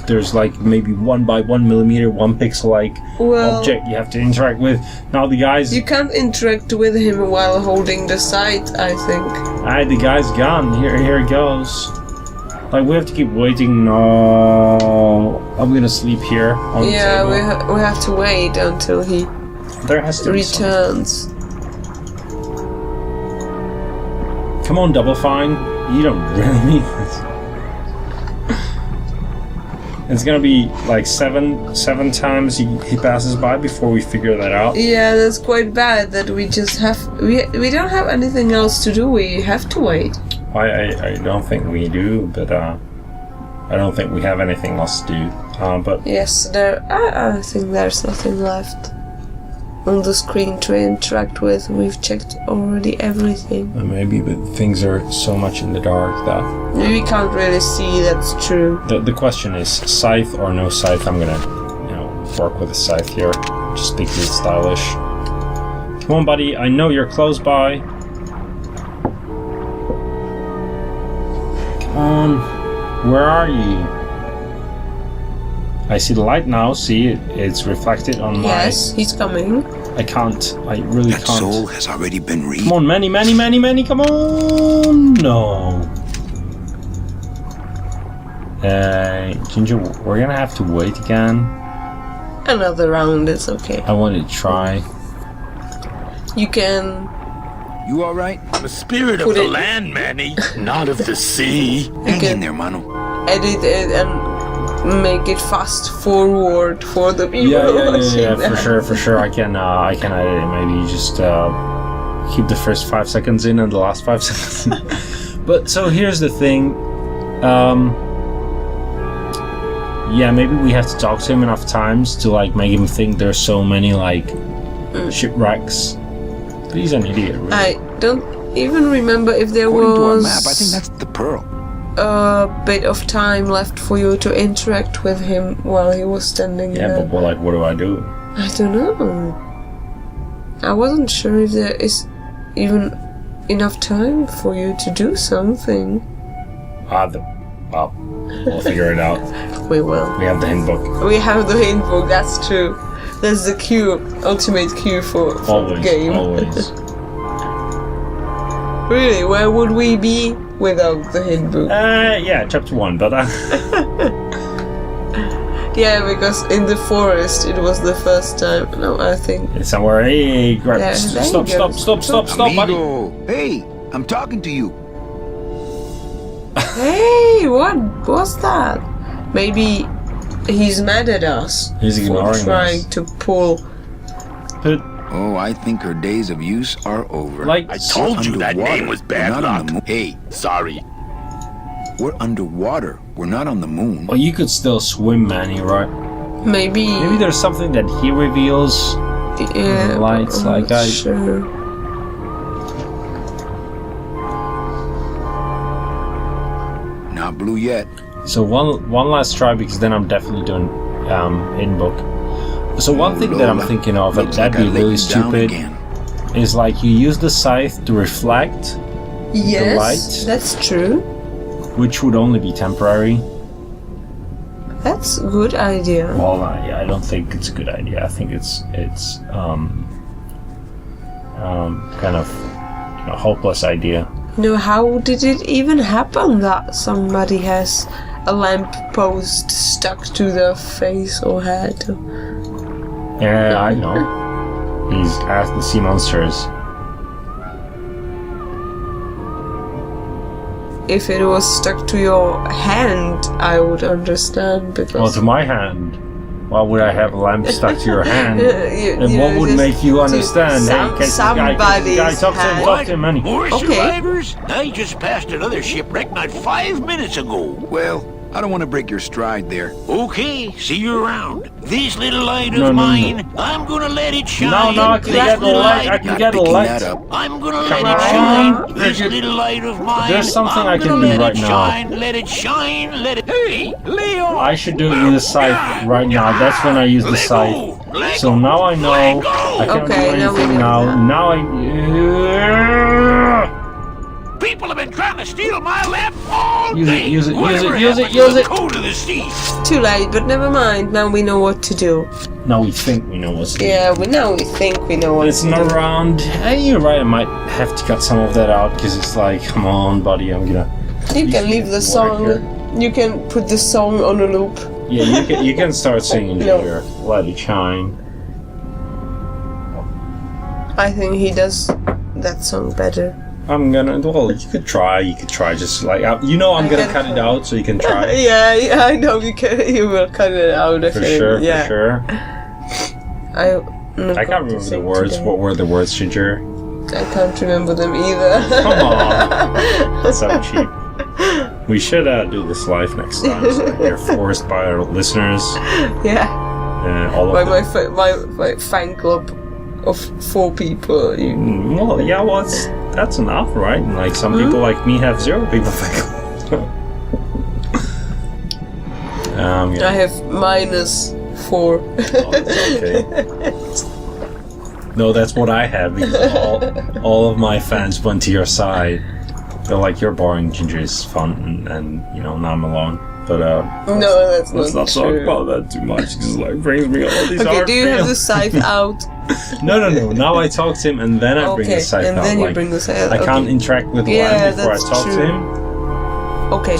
there's like maybe 1 by 1 millimeter, 1 pixel like Well, object you have to interact with. Now the guys, you can't interact with him while holding the sight, I think. the guy's gone. Here it goes. Like we have to keep waiting. No, I'm gonna sleep here on the Yeah, table. we have to wait until he There has to be something. returns. Come on, Double Fine. You don't really need this. It's gonna be like seven times he passes by before we figure that out. Yeah, that's quite bad that we just have... We don't have anything else to do, we have to wait. I don't think we do, but I don't think we have anything else to do. But Yes, I think there's nothing left on the screen to interact with. We've checked already everything. maybe, but things are so much in the dark that We can't really see, that's true. the question is scythe or no scythe. I'm gonna work with a scythe here, just because it's stylish. Come on, buddy. I know you're close by. Come on. Where are you? I see the light now. See, it's reflected on my... Yes, he's coming. I can't. I really That can't. soul has already been reached. Come on, many, come on! No. Ginger, we're gonna have to wait again. Another round is okay. I want to try. You can... You alright? The spirit of Put the it- land, Manny, not of the sea. Hang can- in there, mano. edit it and make it fast forward for the people watching Yeah, that. for sure. I can edit it. Maybe you just keep the first 5 seconds in and the last 5 seconds. But so here's the thing. Yeah, maybe we have to talk to him enough times to like make him think there's so many like shipwrecks. But he's an idiot, really. I don't even remember if there According to our was map, I think that's the pearl. a bit of time left for you to interact with him while he was standing Yeah, there. but like, what do I do? I don't know. I wasn't sure if there is even enough time for you to do something. Well, we'll figure it out. We will. We have the hint book. We have the hint book, that's true. That's the cue, ultimate cue for the Always, game. always. Really, where would we be without the hint book? Yeah, chapter 1, but Yeah, because in the forest it was the first time. No, I think. it's somewhere. Hey, grab. Yeah, there Stop, you go. stop, buddy. Amigo. Hey, I'm talking to you. Hey, what was that? Maybe he's mad at us He's for ignoring trying us. to pull. But Oh, I think her days of use are over. like, I told you that Underwater. name was We're bad not on luck. the moon. Hey, Sorry. we're underwater. We're not on the moon. well, you could still swim, Manny, right? Maybe. Maybe there's something that he reveals. Yeah, lights, but I'm like not I- Sure. Not blue yet. So one last try, because then I'm definitely doing hidden book. So one thing that I'm Lola, thinking of, and looks that'd like I be let really you down stupid, again. is like you use the scythe to reflect, Yes, light. that's true. which would only be temporary. That's a good idea. Well, I don't think it's a good idea. I think it's kind of hopeless idea. No, how did it even happen that somebody has a lamp post stuck to their face or head? Yeah, I know. He's asked to see monsters. If it was stuck to your hand, I would understand because. Well, to my hand. Why would I have a lamp stuck to your hand? And you what know, would just make you understand? some- Hey, catch this guy, talk to him, hand. talk to him, money. More Okay. survivors? I just passed another shipwreck not 5 minutes ago. Well, I don't want to break your stride there. Okay, see you around. This little light No, of no, no. mine, I'm gonna let it shine. No, I can This get the little light. I light- can Not get a picking light. that up. I'm gonna Come let it on. shine. This There's- little light of mine. there's something I'm I can gonna do let right it now. Shine, let it shine, let it. Hey, Leo! I should do it with the scythe right now. That's when I use the scythe. So now I know I can't Okay, do now we anything know now. that. Now I. People have been trying to steal my lamp all Use it, day. use it, use Whatever it, use it, happened use to it. the code of the sea? Too late, but never mind. Now we know what to do. Now we think we know what's. Yeah, now we think we know what It's to not do. around. Hey, you're right. I might have to cut some of that out because it's like, come on, buddy. I'm gonna. You can leave the Water song. here. You can put the song on a loop. Yeah, you can start singing No. here. Let it shine. I think he does that song better. I'm gonna. Well, you could try. You could try. Just like I'm gonna cut it out so you can try. yeah, I know you can. You will cut it out. I For think. sure. Yeah. For sure. I I can't remember the words. Today. What were the words, Ginger? I can't remember them either. Come on. So cheap. We should do this live next time. So you're forced by our listeners. Yeah. All of By them. my fan club of 4 people. Well, yeah, well, that's enough, right? And, like some people like me have 0 people think. I have -4. Okay. No, that's what I have because all of my fans went to your side. They're like, you're boring, Ginger is fun, and now I'm alone. But No, that's let's not talk true. about that too much because it like brings me all these Okay, hard do you have the feelings. scythe out? No. Now I talk to him and then I bring Okay, the scythe and out. then you like, bring the scythe. I can't Okay. interact with Yeah, Lamb before I that's talk to true. him. Okay.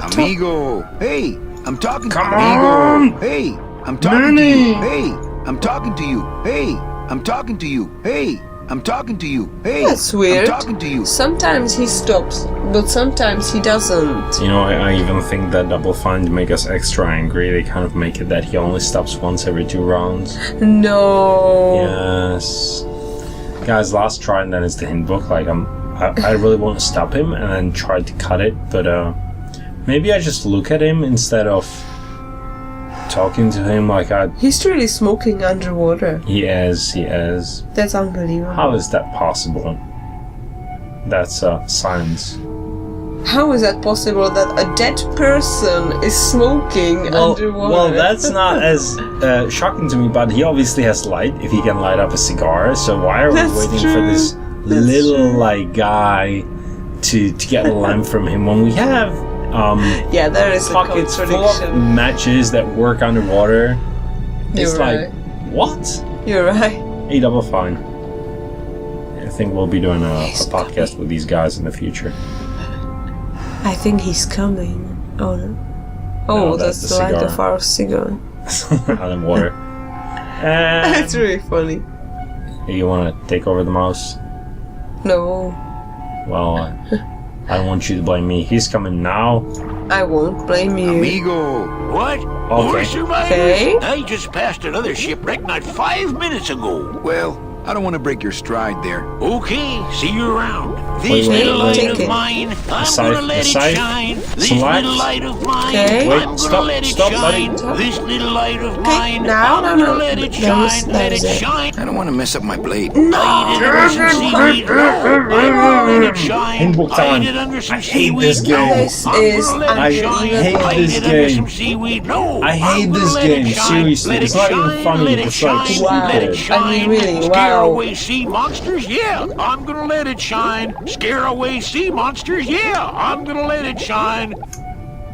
Amigo, hey, I'm talking Come to you. on! Amigo, hey, I'm talking to Manny! you. Hey, I'm talking to you. Hey, I'm talking to you. Hey, I'm talking to you. Hey, That's weird. I'm talking to you. Sometimes he stops, but sometimes he doesn't. I even think that Double Fine to make us extra angry. They kind of make it that he only stops once every 2 rounds. No. Yes. Guys, last try and then it's the hint book. Like I really want to stop him and then try to cut it, but maybe I just look at him instead of talking to him like He's really smoking underwater. he is. That's unbelievable. How is that possible? That's science. How is that possible that a dead person is smoking underwater? Well, that's not as shocking to me, but he obviously has light if he can light up a cigar, so why are we That's waiting for true. this That's little true. like guy to get a lamp from him when we have Yeah, there is a pockets full of contradiction. matches that work underwater? It's You're like, right. what? You're right. A Double Fine. I think we'll be doing a podcast with these guys in the future. I think he's coming. Oh no. Oh, No, that's that's the the light cigar. of our cigar. Underwater. That's really funny. You want to take over the mouse? No, Well, I don't want you to blame me. He's coming now. I won't blame you. Amigo, What? Okay. More survivors? Okay. I just passed another shipwreck not 5 minutes ago. well, I don't want to break your stride there. Okay, see you around. Wait, This little light take of it. mine, I'm scythe, gonna let the it scythe. shine. This Select. little light of mine, Okay. Wait, I'm gonna stop, let it stop, shine. buddy. This little light of Okay, mine, now, I'm no, gonna no. let it That was- shine, that let was it it. shine. I don't want to mess up my blade. Hide it under some seaweed. No, I'm gonna let it shine. Handbook time. Hide it under some I hate seaweed. this game. No, This I'm is gonna let I it shine. hate Hide this it under game. some seaweed. No, I hate I'm gonna this let it game, shine. seriously. Let It's it not even shine, funny, let it it's like shine, Wow. let it I shine. mean, really, Scare wow. away sea monsters? Yeah, I'm gonna let it shine. Scare away sea monsters? Yeah, I'm gonna let it shine.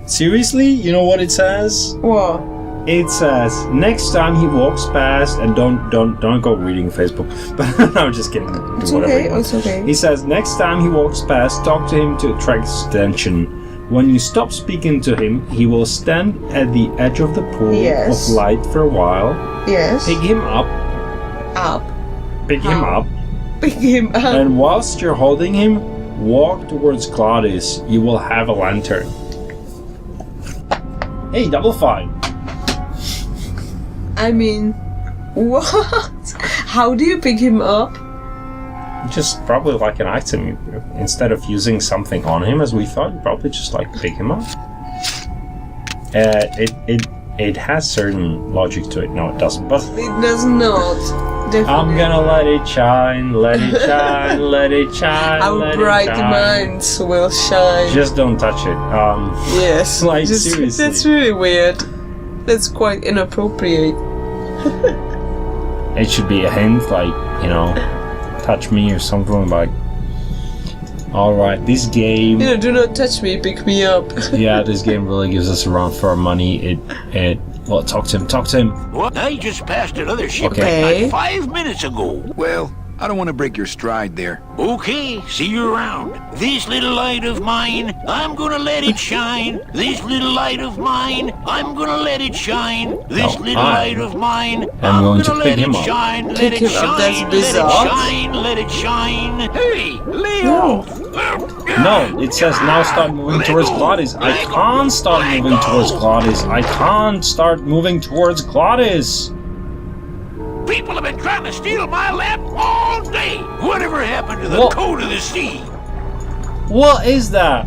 Seriously? You know what it says? What? It says next time he walks past, and don't go reading Facebook. But no, just kidding. Do It's whatever okay, you want. it's okay. He says next time he walks past, talk to him to attract his attention. When you stop speaking to him, he will stand at the edge of the pool Yes. of light for a while. Yes. Pick him up, Up. pick him up, Pick him up. and whilst you're holding him, walk towards Gladys. You will have a lantern. Hey, Double Fine. I mean, what? How do you pick him up? Just probably like an item. Instead of using something on him, as we thought, you probably just like pick him up. It has certain logic to it. No, it doesn't. But It does not. Definitely. I'm gonna let it shine, let it shine, let it shine. Our let bright it shine. minds will shine. Just don't touch it. Yes. Like, seriously. That's really weird. That's quite inappropriate. It should be a hint, like, you know, touch me or something like. All right, this game. You know, do not touch me, pick me up. Yeah, this game really gives us a run for our money. Well, talk to him. What? I just passed another ship Okay. like 5 minutes ago. Well, I don't want to break your stride there. Okay, see you around. This little light of mine, I'm gonna let it shine. This little light of mine, I'm gonna let it shine. This little light of mine, I'm going to gonna pick let him it up. shine. Let Pick it him up, that's shine. Let it bizarre. shine. Let it shine. Hey, lay off. No, it says now start moving towards Gladys. I can't start moving towards Gladys. I can't start moving towards Gladys. People have been trying to steal my lamp all day. Whatever happened to the What? code of the sea? What is that?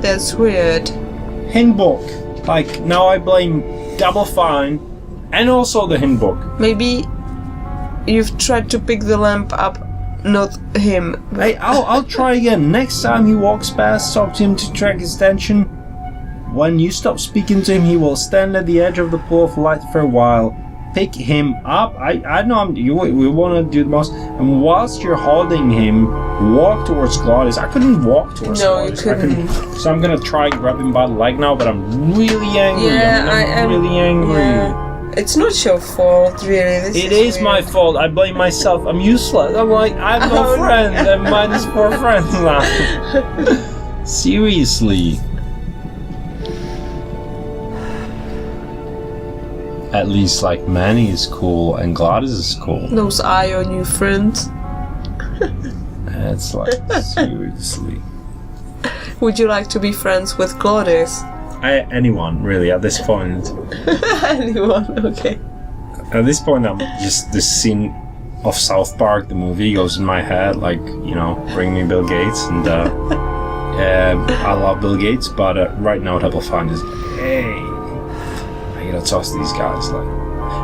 That's weird. Hint book. Like, now I blame Double Fine and also the hint book. Maybe you've tried to pick the lamp up, not him. Hey, I'll try again. Next time he walks past, talk to him to track his attention. When you stop speaking to him, he will stand at the edge of the pool of light for a while. Pick him up. I know we want to do the most. And whilst you're holding him, walk towards Gladys. I couldn't walk towards No, you Gladys. couldn't. So I'm gonna try grab him by the leg now, but I'm really angry. Yeah, I'm really angry. Yeah. It's not your fault, really. It is my fault. I blame myself. I'm useless. I'm like, I have no Oh, friends. I'm -4 friends now. Seriously. At least, like, Manny is cool and Gladys is cool. Those eye on you, friends. It's like, seriously. Would you like to be friends with Gladys? Anyone, really, at this point. Anyone? Okay. At this point, I'm just the scene of South Park, the movie, goes in my head, like, you know, bring me Bill Gates, and I love Bill Gates, but right now Double Fine is, hey, I gotta toss these guys, like.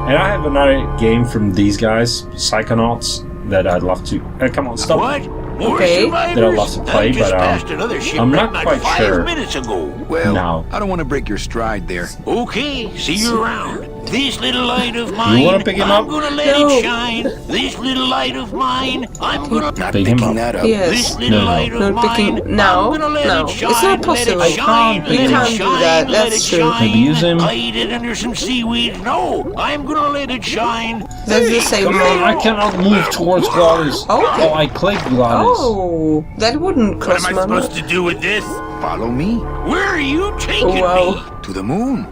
And I have another game from these guys, Psychonauts, that I'd love to. Come on, stop. What? More Okay. survivors? That I love to play, I just but, passed another ship I'm not like quite 5 sure. minutes ago. Well, No. I don't want to break your stride there. Okay, see you around. This little light of mine, wanna pick him I'm up? gonna let No. it shine. This little light of mine, I'm gonna... Not Pick him picking up. that up. Yes. This little No. light of Not mine, picking- no, I'm gonna let no. it It's shine. not possible. Let it shine. You Let it can't do shine. that, Let that's it true. shine. Abuse him. Hide it under some seaweed. No, I'm gonna let it shine. That's the same Come thing. on, I cannot move towards Gladys. Okay. Oh, I clicked Gladys. Oh, that wouldn't What am cost I money. supposed to do with this? Follow me Where are you taking Wow. me? to the moon.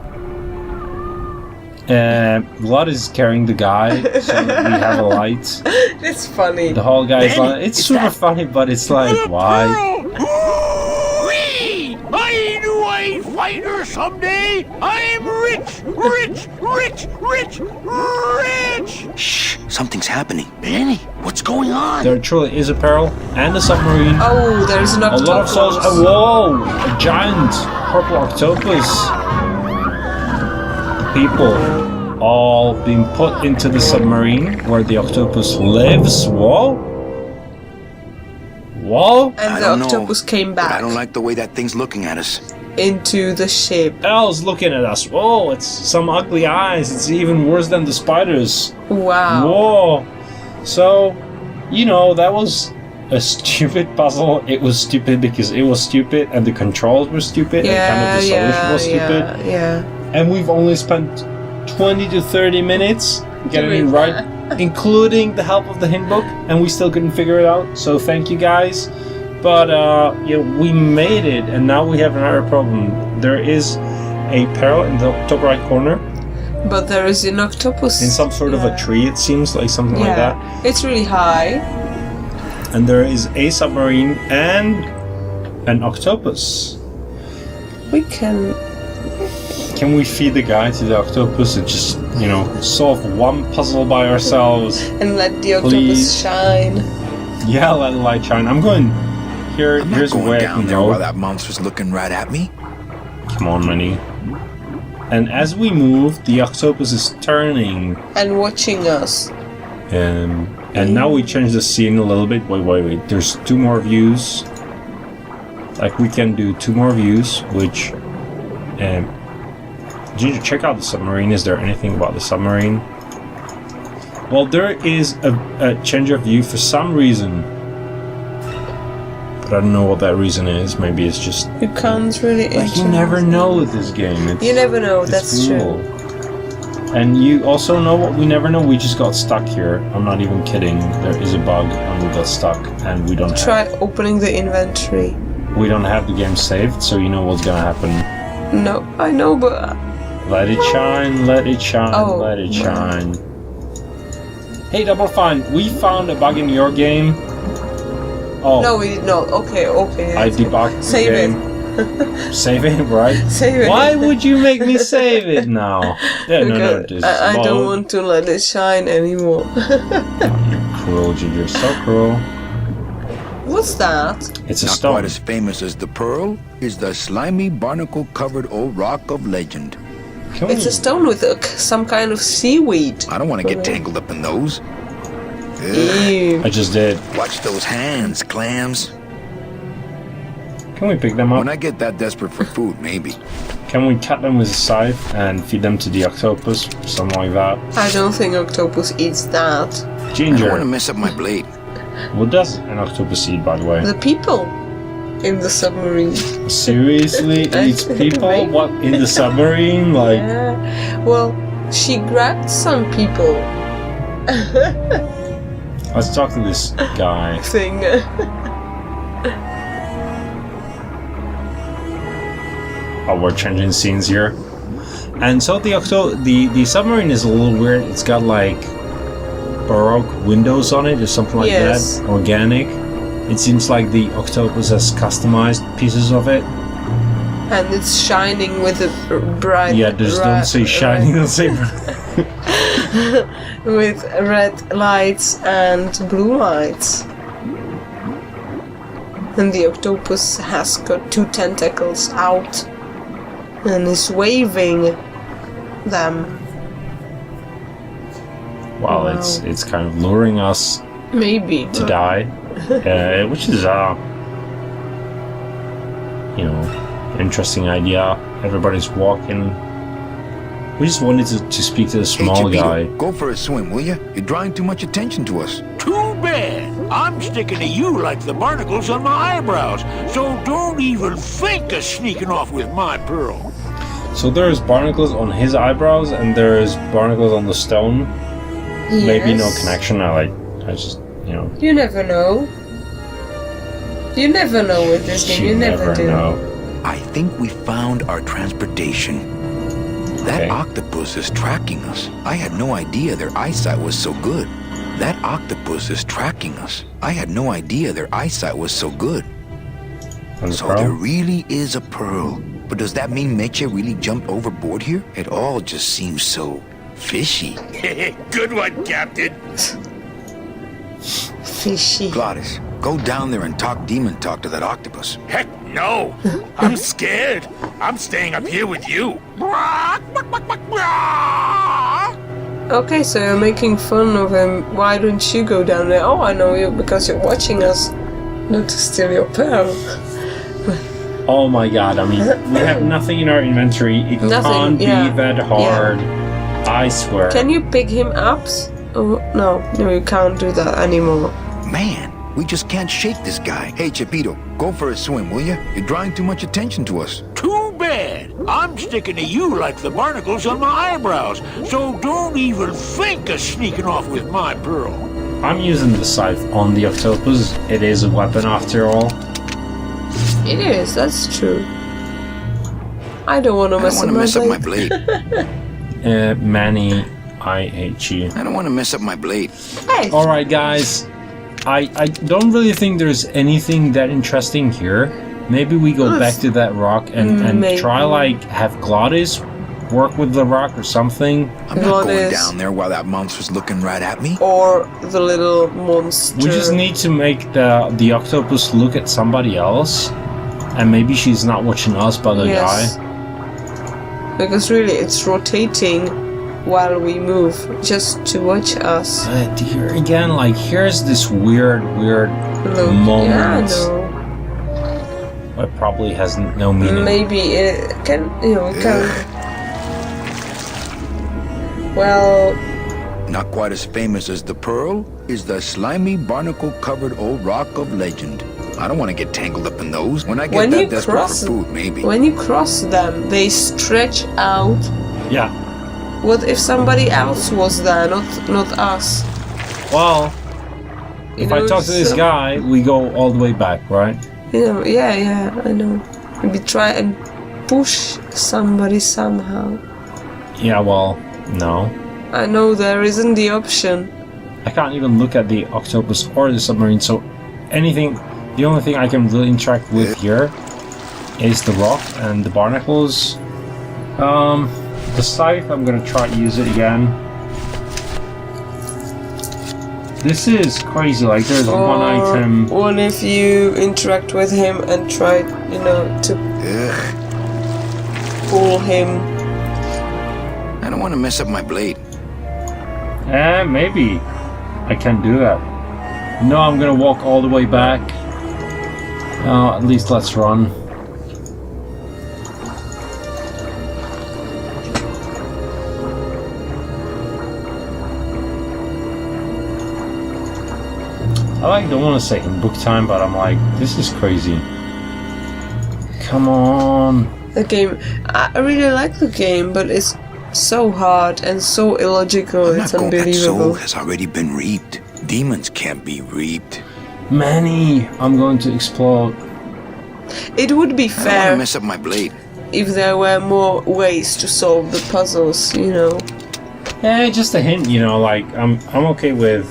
Gladys is carrying the guy, so that we have a light. That's funny. The whole guy is Benny, like, it's is super that- funny, but it's like, why? Whee! I knew I'd find her someday. I'm rich, rich, rich, rich, rich. Shh, something's happening. Benny, what's going on? There truly is a peril and a submarine. Oh, there's an A lot of souls. octopus. Whoa! A giant purple octopus. People all being put into the submarine where the octopus lives. Whoa! Whoa! And I the don't know, octopus came But I back don't like the way that thing's looking at us. into the ship. Elle's looking at us. Whoa! It's some ugly eyes. It's even worse than the spiders. Wow. Whoa! So, you know, that was a stupid puzzle. It was stupid because it was stupid and the controls were stupid and kind of the solution was stupid. yeah. And we've only spent 20 to 30 minutes getting it Doing right, including the help of the hint book, and we still couldn't figure it out. So thank you guys. But yeah, we made it, and now we have another problem. There is a peril in the top right corner. But there is an octopus. in some sort of a tree, it seems like something like that. It's really high. And there is a submarine and an octopus. We can... Can we feed the guy to the octopus and just, solve one puzzle by ourselves? And let the octopus Please. shine. Yeah, let the light shine. I'm going here. I'm not Here's going where I down can there go. while that monster's looking right at me. Come on, Minnie. And as we move, the octopus is turning. And watching us. And now we change the scene a little bit. Wait. There's 2 more views. Like we can do 2 more views, which... Ginger, check out the submarine. Is there anything about the submarine? Well, there is a change of view for some reason. But I don't know what that reason is. Maybe it's just... You can't really... Like, you never know with this game. You never know, it's that's cool. true. And you also know what we never know. We just got stuck here. I'm not even kidding. There is a bug and we got stuck and we don't Try opening the inventory. We don't have the game saved, so you know what's gonna happen. No, I know, but... Let it shine, let it shine, Oh, let it shine. Hey, Double Fine, we found a bug in your game. Oh, No, we did not. Okay. I debugged the Save game. Save it, right? Save it. Why would you make me save it now? Yeah, no, Because I don't want to let it shine anymore. You're cruel, Ginger, so cruel. What's that? It's a Not stone. quite as famous as the pearl is the slimy barnacle-covered old rock of legend. Come It's a on. stone with some kind of seaweed. I don't want to get tangled up in those. Ugh. Ew. I just did. Watch those hands, clams. Can we pick them up? When I get that desperate for food, maybe. Can we cut them with a scythe and feed them to the octopus? Something like that. I don't think octopus eats that. I don't want to Ginger. mess up my blade. What does an octopus eat, by the way? The people in the submarine. Seriously? It eats people? What? In the submarine? Like... Yeah. Well, she grabbed some people. Let's talk to this guy. Thing. Oh, we're changing scenes here. And so the submarine is a little weird. It's got like Baroque windows on it or something like Yes. that. Organic. It seems like the octopus has customized pieces of it. And it's shining with a bright... Yeah, just don't say shining, don't say with red lights and blue lights. And the octopus has got 2 tentacles out and is waving them. Wow, Wow. it's kind of luring us Maybe. to die, which is interesting idea. Everybody's walking. We just wanted to speak to the small Hey, guy. Chipito, go for a swim, will you? You're drawing too much attention to us. Too bad. I'm sticking to you like the barnacles on my eyebrows, so don't even think of sneaking off with my pearl. So there's barnacles on his eyebrows and there's barnacles on the stone. Maybe no Yes. connection. I just You never know. You never know with this game. You never do. know. I think we found our transportation. That Okay. octopus is tracking us. I had no idea their eyesight was so good. That octopus is tracking us. I had no idea their eyesight was so good. And the So pearl? there really is a pearl. But does that mean Meche really jumped overboard here? It all just seems so fishy. Good one, Captain. Fishy. Glottis, go down there and talk demon talk to that octopus. Heck no. I'm scared. I'm staying up here with you. Okay, so you're making fun of him. Why don't you go down there? Oh, I know you because you're watching us. Not to steal your pearl. Oh my god, I mean, we have nothing in our inventory. It Nothing, can't yeah. be that hard. I swear. Can you pick him up? Oh, no, you can't do that anymore. Man, we just can't shake this guy. Hey, Chipito, go for a swim, will you? You're drawing too much attention to us. Too bad. I'm sticking to you like the barnacles on my eyebrows, so don't even think of sneaking off with my pearl. I'm using the scythe on the octopus. It is a weapon after all. It is, that's true. I don't want to I don't mess want up to my mess up my blade. blade. Manny, I hate you. I don't want to mess up my blade. Hey. Alright guys, I don't really think there's anything that interesting here. Maybe we go back to that rock and Maybe. try like have Glottis work with the rock or something. I'm not going Glottis. down there while that monster's looking right at me. Or the little monster. We just need to make the octopus look at somebody else. And maybe she's not watching us but the Yes. guy. Because really, it's rotating while we move, just to watch us. But here again, like here's this weird Look. moment. Yeah, I know. It probably has no meaning. Maybe it can, it can. Well, Not quite as famous as the pearl is the slimy, barnacle-covered old rock of legend. I don't want to get tangled up in those. When I get When you that desperate cross for food, maybe. when you cross them, they stretch out. Yeah. What if somebody else was there, not us? Well, You if I know, talk to this so- guy, we go all the way back, right? Yeah, I know. Maybe try and push somebody somehow. Yeah, well, no. I know there isn't the option. I can't even look at the octopus or the submarine, so the only thing I can really interact with here is the rock and the barnacles. The scythe, I'm gonna try to use it again. This is crazy, like there's one item. What if you interact with him and try, to Ugh. pull him? I don't want to mess up my blade. Maybe I can do that. No, I'm gonna walk all the way back. At least let's run. I don't want to say in book time, but I'm like, this is crazy. Come on. The game, I really like the game, but it's so hard and so illogical. I'm It's not going. That soul unbelievable. has already been reaped. Demons can't be reaped. Manny, I'm going to explode. It would be I don't want to fair mess up my blade. if there were more ways to solve the puzzles. Yeah, just a hint, like I'm okay with,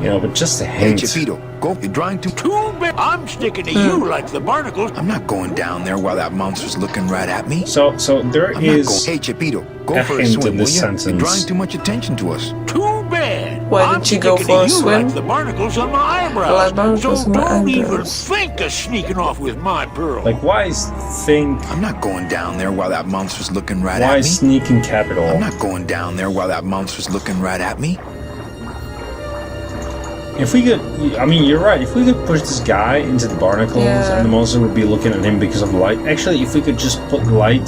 but just a Hey, hint. Chipito, go. You're drawing too. Too bad I'm sticking to you like the barnacles. I'm not going down there while that monster's looking right at me. So there I'm is. not going. Hey, Chipito, go a for a hint swim, in will this you? sentence. You're drawing too much attention to us. Too bad. Why I'm don't you go sticking for to a you swim? like the barnacles on my eyebrows. Like barnacles so on my don't even eyebrows. think of sneaking off with my pearl. Like, why is think? I'm not going down there while that monster's looking right Why at me. is sneaking capital? I'm not going down there while that monster's looking right at me. If we could, you're right. If we could push this guy into the barnacles, Yeah. and the monster would be looking at him because of the light. Actually, if we could just put light.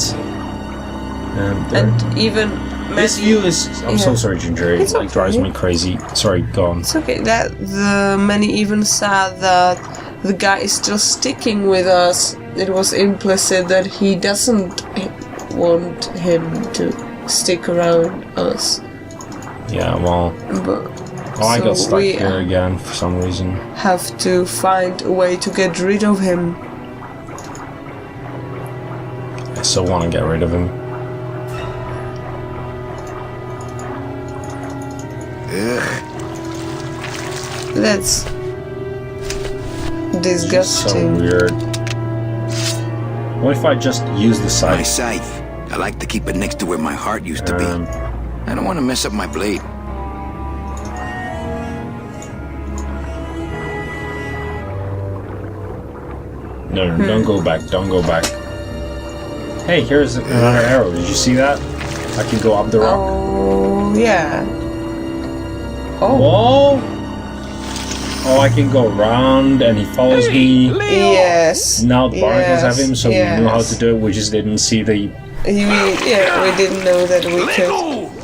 There. And even This maybe- view is. I'm so yeah. sorry, Ginger. It It's like drives okay. me crazy. Sorry, go on. It's okay. That the many even said that the guy is still sticking with us. It was implicit that he doesn't want him to stick around us. Yeah, well. But I got so stuck we here again for some reason. have to find a way to get rid of him. I still want to get rid of him. Ugh. That's So disgusting. weird. What if I just use the My scythe? scythe. I like to keep it next to where my heart used to be. I don't want to mess up my blade. No, don't go back. Don't go back. Hey, here's another arrow. Did you see that? I can go up the rock. Oh yeah. Oh Whoa! Oh, I can go around and he follows me. yes. Now the barnacles have him, so yes. we knew how to do it. We just didn't see the. We didn't know that we could.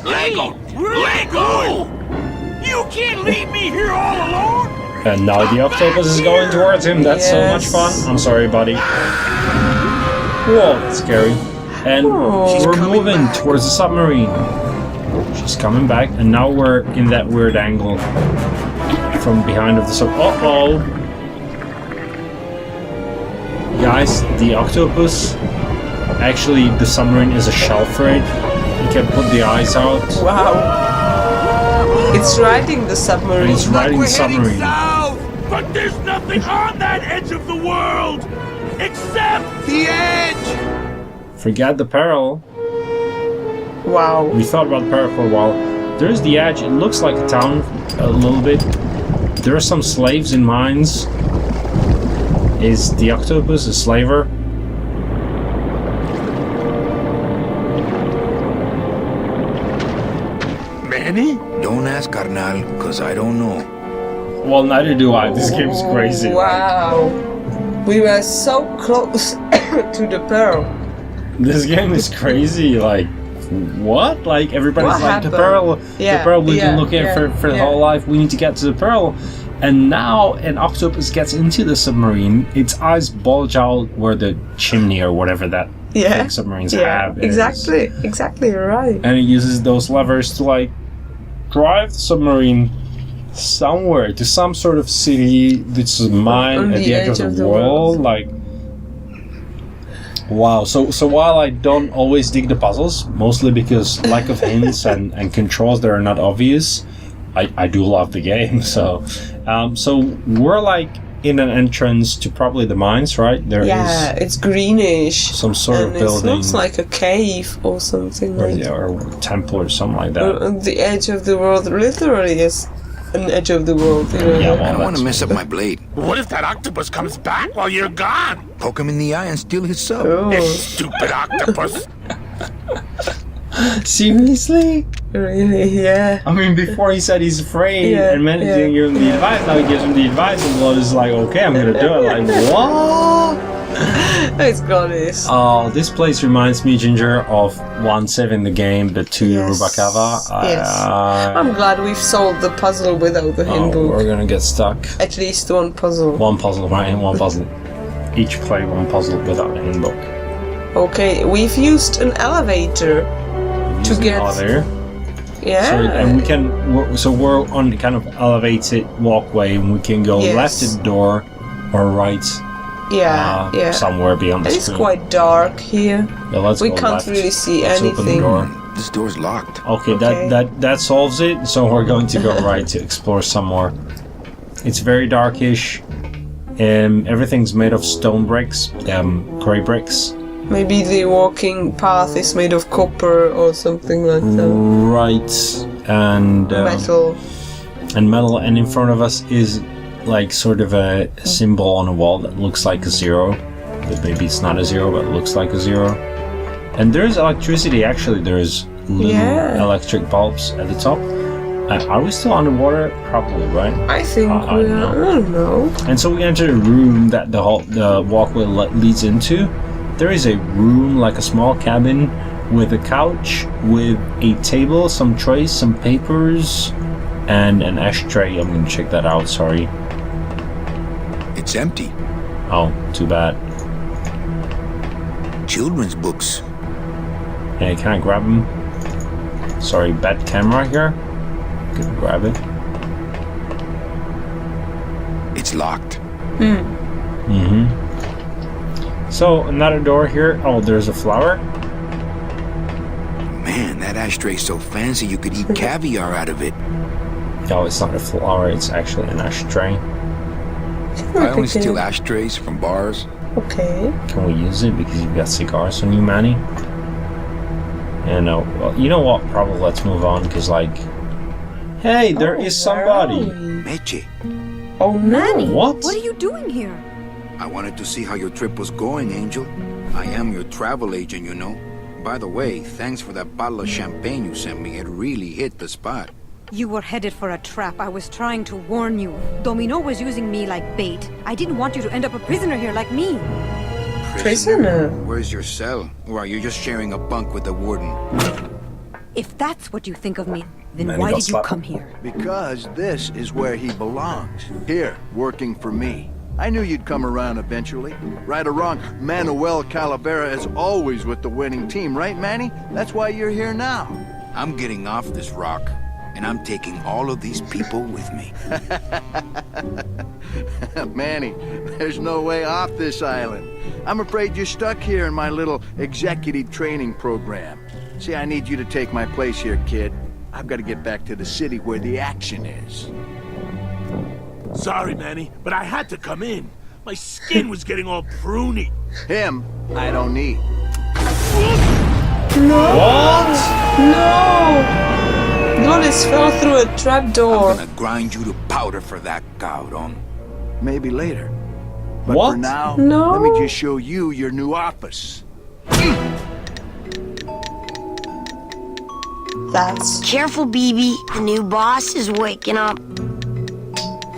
Lego! Lego! You can't leave me here all alone! And now the octopus is going towards him. That's so much fun. I'm sorry, buddy. Whoa, that's scary. And we're moving towards the submarine. She's coming back, and now we're in that weird angle from behind of the sub. Uh-oh! Guys, the octopus. Actually, the submarine is a shell for it. You can put the eyes out. Wow. It's riding the submarine. It's riding the We're heading submarine. south, but there's nothing on that edge of the world except the edge. Forget the peril. Wow. We thought about the peril for a while. There's the edge. It looks like a town a little bit. There are some slaves in mines. Is the octopus a slaver? Manny? Don't ask, carnal, because I don't know. Well, neither do I. This game's crazy. Wow. We were so close to the pearl. This game is crazy. Like, what? Like, everybody's What like, the happened? pearl we've been looking at yeah, for the whole life. We need to get to the pearl. And now an octopus gets into the submarine. Its eyes bulge out where the chimney or whatever that big submarines have is. Exactly, you're right. And it uses those levers to, like, drive the submarine somewhere to some sort of city that's a mine On at the edge of the world. Like, wow. So while I don't always dig the puzzles, mostly because lack of hints and controls that are not obvious, I do love the game. So we're like in an entrance to probably the mines, right? There is it's greenish. some sort of and building. It looks like a cave or something like that. or a temple or something like that. On the edge of the world literally is an edge of the world. You know? Yeah, I well, don't want to that's- mess up my blade. What if that octopus comes back while you're gone? Poke him in the eye and steal his sub. Oh, Stupid octopus. Seriously? really? Yeah. I mean, before he said he's afraid, Yeah, and then he yeah, didn't give him the advice. Now he gives him the advice, and Blood is like, "Okay, I'm gonna do it." Like, what? It's goddess. Oh, this place reminds me, Ginger, of 1-7 in the game, but 2 Yes. Rubacava. Yes. I'm glad we've solved the puzzle without the hint book. we're gonna get stuck. At least one puzzle. One puzzle, right? One puzzle. Each play one puzzle without the hint book. Okay, we've used an elevator. Use the get- elevator. Yeah. So, and we can. We're on the kind of elevated walkway, and we can go Yes. left at the door or right. yeah. Somewhere beyond the And it's screen. quite dark here. Yeah, let's We go can't left. really see Let's open the anything. door. This door's locked. Okay, Okay. that solves it. So we're going to go right to explore some more. It's very darkish. Everything's made of stone bricks, gray bricks. Maybe the walking path is made of copper or something like that. Right, and Metal. and metal, and in front of us is like sort of a symbol on a wall that looks like a zero, but maybe it's not a zero, but it looks like a zero. And there's electricity. Actually, there's little Yeah. electric bulbs at the top. Are we still underwater? Probably, right? I think I we don't are. I don't know. And so we enter a room that the walkway leads into. There is a room, like a small cabin, with a couch, with a table, some trays, some papers, and an ashtray. I'm gonna check that out, sorry. It's empty. Oh, too bad. Children's books. Hey, can I grab them? Sorry, bad camera here. Could grab it. It's locked. So, another door here. Oh, there's a flower. Man, that ashtray's so fancy you could eat caviar out of it. Oh, it's not a flower, it's actually an ashtray. I only steal ashtrays from bars. Okay. Can we use it because you've got cigars on you, Manny? And well, you know what? Probably let's move on because, like, hey, there is somebody. Meche, Oh, Manny, What? what are you doing here? I wanted to see how your trip was going, Angel. I am your travel agent, you know. By the way, thanks for that bottle of champagne you sent me. It really hit the spot. You were headed for a trap. I was trying to warn you. Domino was using me like bait. I didn't want you to end up a prisoner here like me. Prisoner? Where's your cell? Or are you just sharing a bunk with the warden? If that's what you think of me, then Manny why got did you slapped. come here? Because this is where he belongs. Here, working for me. I knew you'd come around eventually. Right or wrong, Manuel Calavera is always with the winning team, right, Manny? That's why you're here now. I'm getting off this rock, and I'm taking all of these people with me. Manny, there's no way off this island. I'm afraid you're stuck here in my little executive training program. See, I need you to take my place here, kid. I've got to get back to the city where the action is. Sorry, Manny, but I had to come in. My skin was getting all pruny. Him, I don't need. What? No! Glorious fell through a trapdoor. I'm gonna grind you to powder for that, cabrón. Maybe later. But What? for now, No. let me just show you your new office. That's Careful, BB. The new boss is waking up.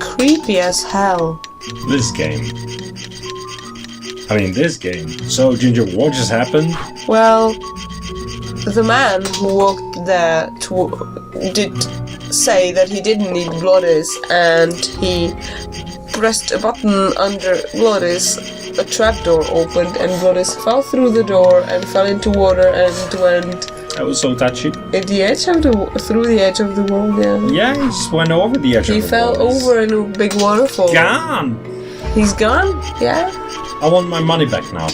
creepy as hell. This game. I mean, this game. So, Ginger, what just happened? Well, the man who walked there did say that he didn't need Glorious, and he pressed a button under Glorious. A trapdoor opened, and Glorious fell through the door and fell into water and went That was so touchy. at the edge of through the edge of the wall. Yeah, Yeah, he just went over the edge he of the fell wall. over in a big waterfall. Gone! He's gone. Yeah. I want my money back now.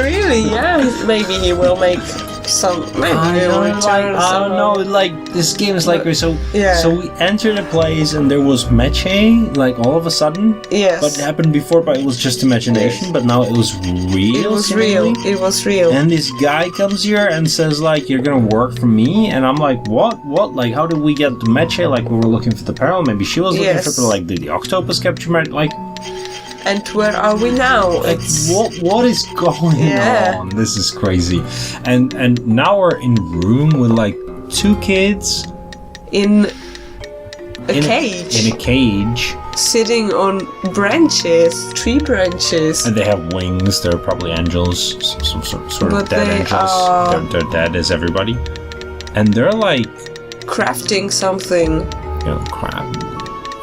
Really? Yeah. Maybe he will make some. Maybe he will return. I don't know, somehow. like, this game is like, so Yeah. so we entered a place and there was meche, like, all of a sudden. Yes. But it happened before, but it was just imagination, but now it was real. It was real. seemingly. It was real. And this guy comes here and says, like, you're gonna work for me, and I'm like, what? Like, how did we get the meche? Like, we were looking for the peril, maybe she was looking Yes. for the, like, the octopus capture meche, like, And where are we now? It's what is going Yeah. on? This is crazy. And now we're in room with like two kids in a in cage, in a cage, sitting on branches, tree branches. and they have wings. They're probably angels, some sort But of dead they angels. are- They're dead as everybody, and they're like, Crafting something. you know, crap.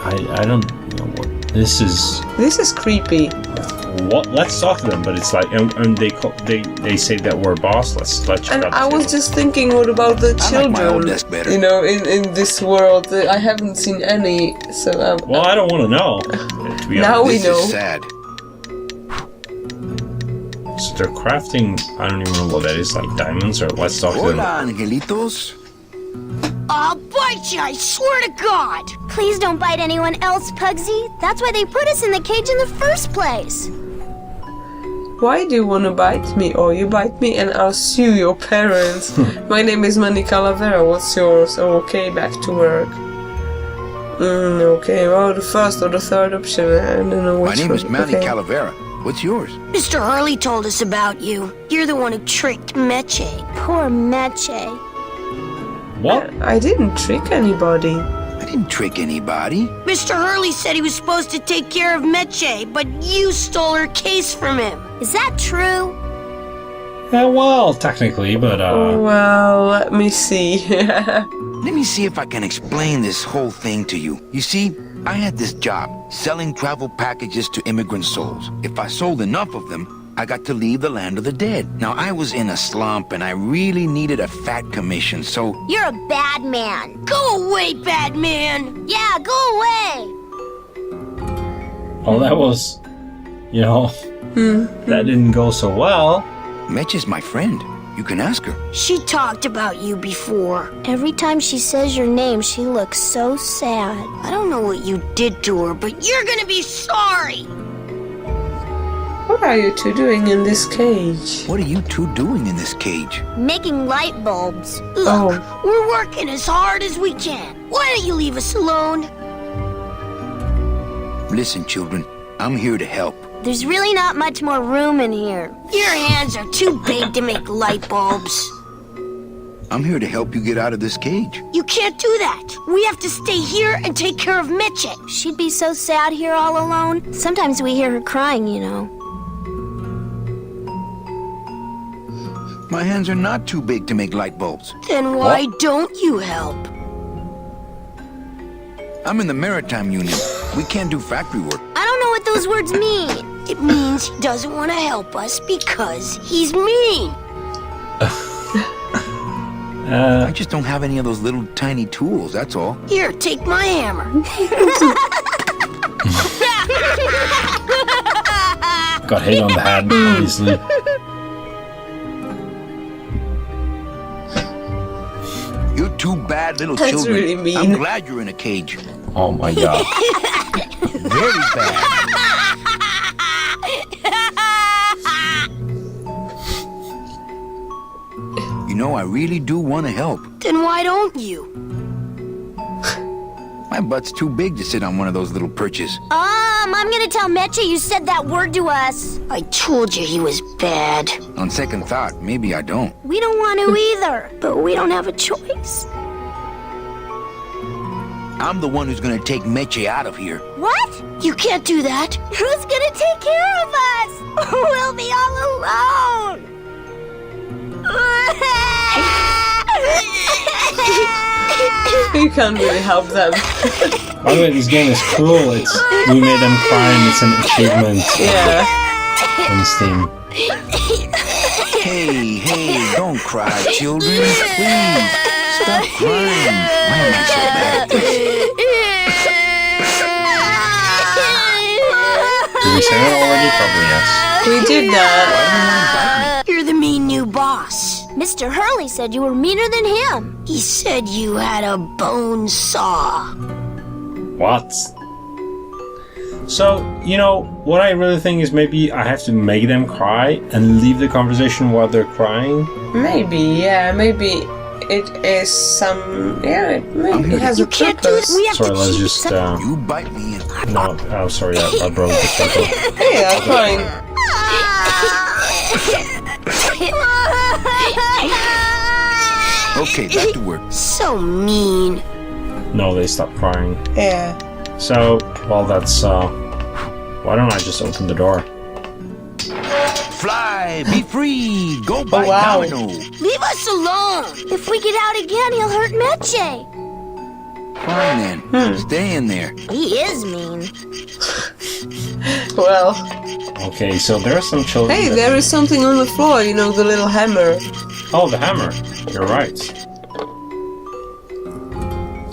I don't know what this is. This is creepy. What? Let's talk to them. But it's like, and they say that we're boss. Let's check And out. I was just thinking, what about the I like children? my old desk better. You know, in this world, I haven't seen any. So Well, I don't want to know. To be Now honest. we This know. is sad. So they're crafting, I don't even know what that is, like diamonds, or let's talk to them. Hola, angelitos. I'll bite you, I swear to God! Please don't bite anyone else, Pugsy. That's why they put us in the cage in the first place. Why do you want to bite me? Oh, you bite me and I'll sue your parents. My name is Manny Calavera. What's yours? Oh, okay, back to work. Okay, well, the first or the third option. I don't know which My name is one. Manny Okay. Calavera. What's yours? Mr. Hurley told us about you. You're the one who tricked Meche. Poor Meche. What? I didn't trick anybody. I didn't trick anybody. Mr. Hurley said he was supposed to take care of Meche, but you stole her case from him. Is that true? Yeah, well, technically, but Well, let me see. Let me see if I can explain this whole thing to you. You see, I had this job, selling travel packages to immigrant souls. If I sold enough of them, I got to leave the land of the dead. Now, I was in a slump, and I really needed a fat commission, so... You're a bad man. Go away, bad man! Yeah, go away. well, that was, you know, that didn't go so well. Mitch is my friend. You can ask her. She talked about you before. Every time she says your name, she looks so sad. I don't know what you did to her, but you're gonna be sorry! What are you two doing in this cage? What are you two doing in this cage? Making light bulbs. Look, we're working as hard as we can. Why don't you leave us alone? Listen, children, I'm here to help. There's really not much more room in here. Your hands are too big to make light bulbs. I'm here to help you get out of this cage. You can't do that. We have to stay here and take care of Meche. She'd be so sad here all alone. Sometimes we hear her crying, you know. My hands are not too big to make light bulbs. Then why don't you help? I'm in the Maritime Union. We can't do factory work. I don't know what those words mean. It means he doesn't want to help us because he's mean. I just don't have any of those little tiny tools, that's all. Here, take my hammer. Got hit on the head, obviously. You're two bad little That's children. really mean. I'm glad you're in a cage. Oh my god. Very bad. You know, I really do want to help. Then why don't you? My butt's too big to sit on one of those little perches. I'm gonna tell Meche you said that word to us. I told you he was bad. On second thought, maybe I don't. We don't want to either. But we don't have a choice. I'm the one who's gonna take Meche out of here. What? You can't do that. Who's gonna take care of us? We'll be all alone. You can't really help them. By the way, this game is cool. We made them cry and it's an achievement Yeah. on Steam. Hey, don't cry, children. Please, stop crying. Why am I so bad at this? Did we say that already? Probably yes. We did that. You're the mean new boss. Mr. Hurley said you were meaner than him. He said you had a bone saw. What? So, you know, what I really think is maybe I have to make them cry and leave the conversation while they're crying. Maybe, yeah, maybe it is some. Yeah, it has a purpose. We have Sorry, to let's keep just. You bite me and No, oh, sorry, I broke the circle. Hey, I'm fine. Okay, back to work. So mean. No, they stopped crying. Yeah. So, well, that's. Why don't I just open the door? Fly, be free, go by wow. domino. Leave us alone. If we get out again, he'll hurt Meche. Fine then, stay in there. He is mean. Well. Okay, so there are some children. Hey, that- there is something on the floor. You know, the little hammer. Oh, the hammer. You're right.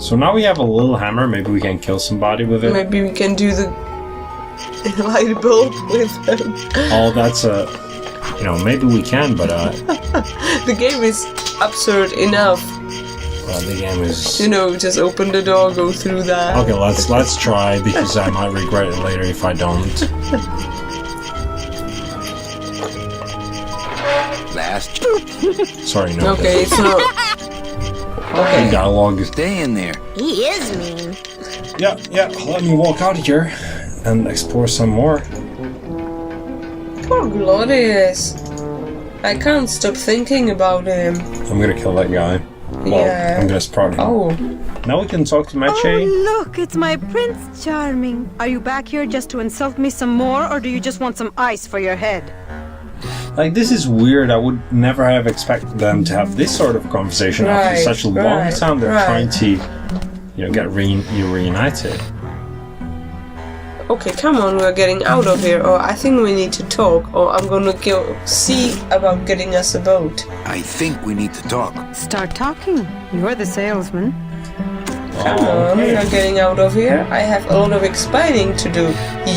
So now we have a little hammer. Maybe we can kill somebody with it. Maybe we can do the light bulb with them. Oh, that's a. You know, maybe we can, but The game is absurd enough. well, the game is. You know, just open the door, go through that. Okay, let's try because I might regret it later if I don't. Last, Sorry, no. Okay, it's not. Good Okay. dialogue. stay in there. He is mean. Yeah. Let me walk out of here and explore some more. Poor Glorious. I can't stop thinking about him. I'm gonna kill that guy. Well, Yeah. I'm gonna sprout him. Oh. Now we can talk to Meche. Oh, look, it's my Prince Charming. Are you back here just to insult me some more, or do you just want some ice for your head? Like, this is weird. I would never have expected them to have this sort of conversation after Right, such a long right, time. They're right. trying to, get reunited. Okay, come on, we're getting out of here. Or I think we need to talk. Or I'm gonna go see about getting us a boat. I think we need to talk. Start talking. You're the salesman. Come on, we are getting out of here. I have a lot of explaining to do.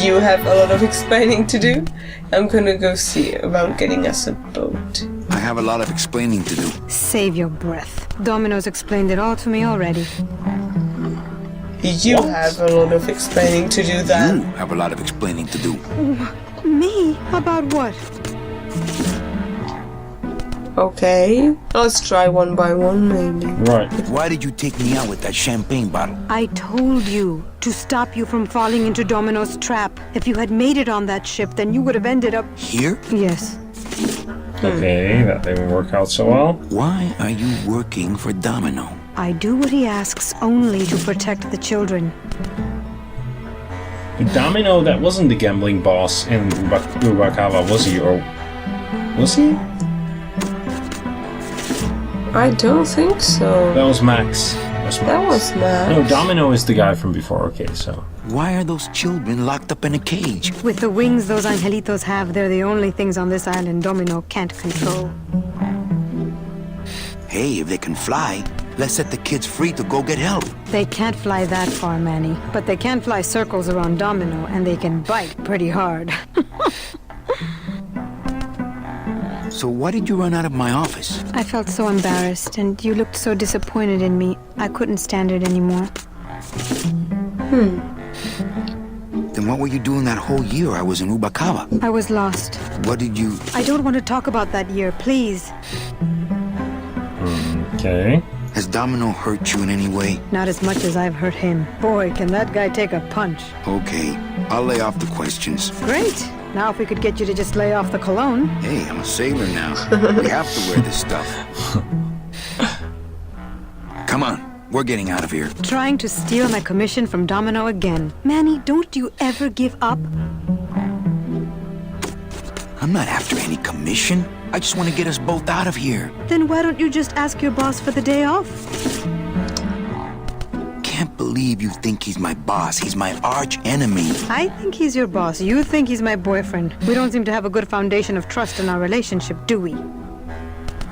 You have a lot of explaining to do. I'm gonna go see about getting us a boat. I have a lot of explaining to do. Save your breath. Domino's explained it all to me already. You have a lot of explaining to do You then. have a lot of explaining to do. Me? About what? Okay, let's try one by one maybe. Right. Why did you take me out with that champagne bottle? I told you to stop you from falling into Domino's trap. If you had made it on that ship, then you would have ended up... Here? Yes. Okay, that didn't work out so well. Why are you working for Domino? I do what he asks only to protect the children. Domino, that wasn't the gambling boss in Rubakawa, was he? Or was he? I don't think so. That was Max. That was Max. No, Domino is the guy from before. Okay, so. Why are those children locked up in a cage? With the wings those angelitos have, they're the only things on this island Domino can't control. Hey, if they can fly, let's set the kids free to go get help. They can't fly that far, Manny, but they can fly circles around Domino, and they can bite pretty hard. So why did you run out of my office? I felt so embarrassed, and you looked so disappointed in me. I couldn't stand it anymore. Then what were you doing that whole year I was in Ubakawa? I was lost. What did you... I don't want to talk about that year, please. Okay. Has Domino hurt you in any way? Not as much as I've hurt him. Boy, can that guy take a punch. Okay, I'll lay off the questions. Great. Now if we could get you to just lay off the cologne. Hey, I'm a sailor now. We have to wear this stuff. Come on, we're getting out of here. Trying to steal my commission from Domino again. Manny, don't you ever give up? I'm not after any commission. I just want to get us both out of here. Then why don't you just ask your boss for the day off? Can't believe you think he's my boss. He's my arch enemy. I think he's your boss. You think he's my boyfriend. We don't seem to have a good foundation of trust in our relationship, do we?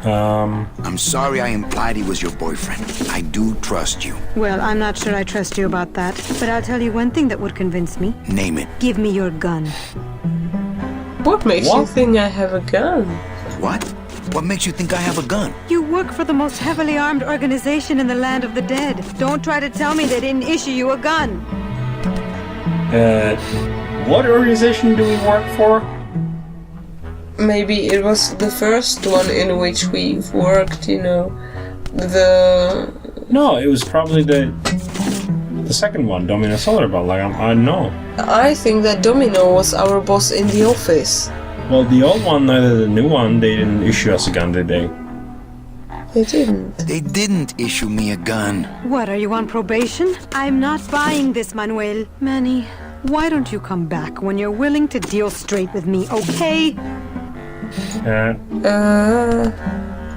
I'm sorry I implied he was your boyfriend. I do trust you. Well, I'm not sure I trust you about that. But I'll tell you one thing that would convince me. Name it. Give me your gun. What makes you think I have a gun? What? What makes you think I have a gun? You work for the most heavily armed organization in the land of the dead. Don't try to tell me they didn't issue you a gun. What organization do we work for? Maybe it was the first one in which we worked, you know. No, it was probably the second one, Domino Solar Ball. Like, I know. I think that Domino was our boss in the office. Well, the old one, neither the new one, they didn't issue us a gun, did they? They didn't. They didn't issue me a gun. What, are you on probation? I'm not buying this, Manuel. Manny, why don't you come back when you're willing to deal straight with me, okay?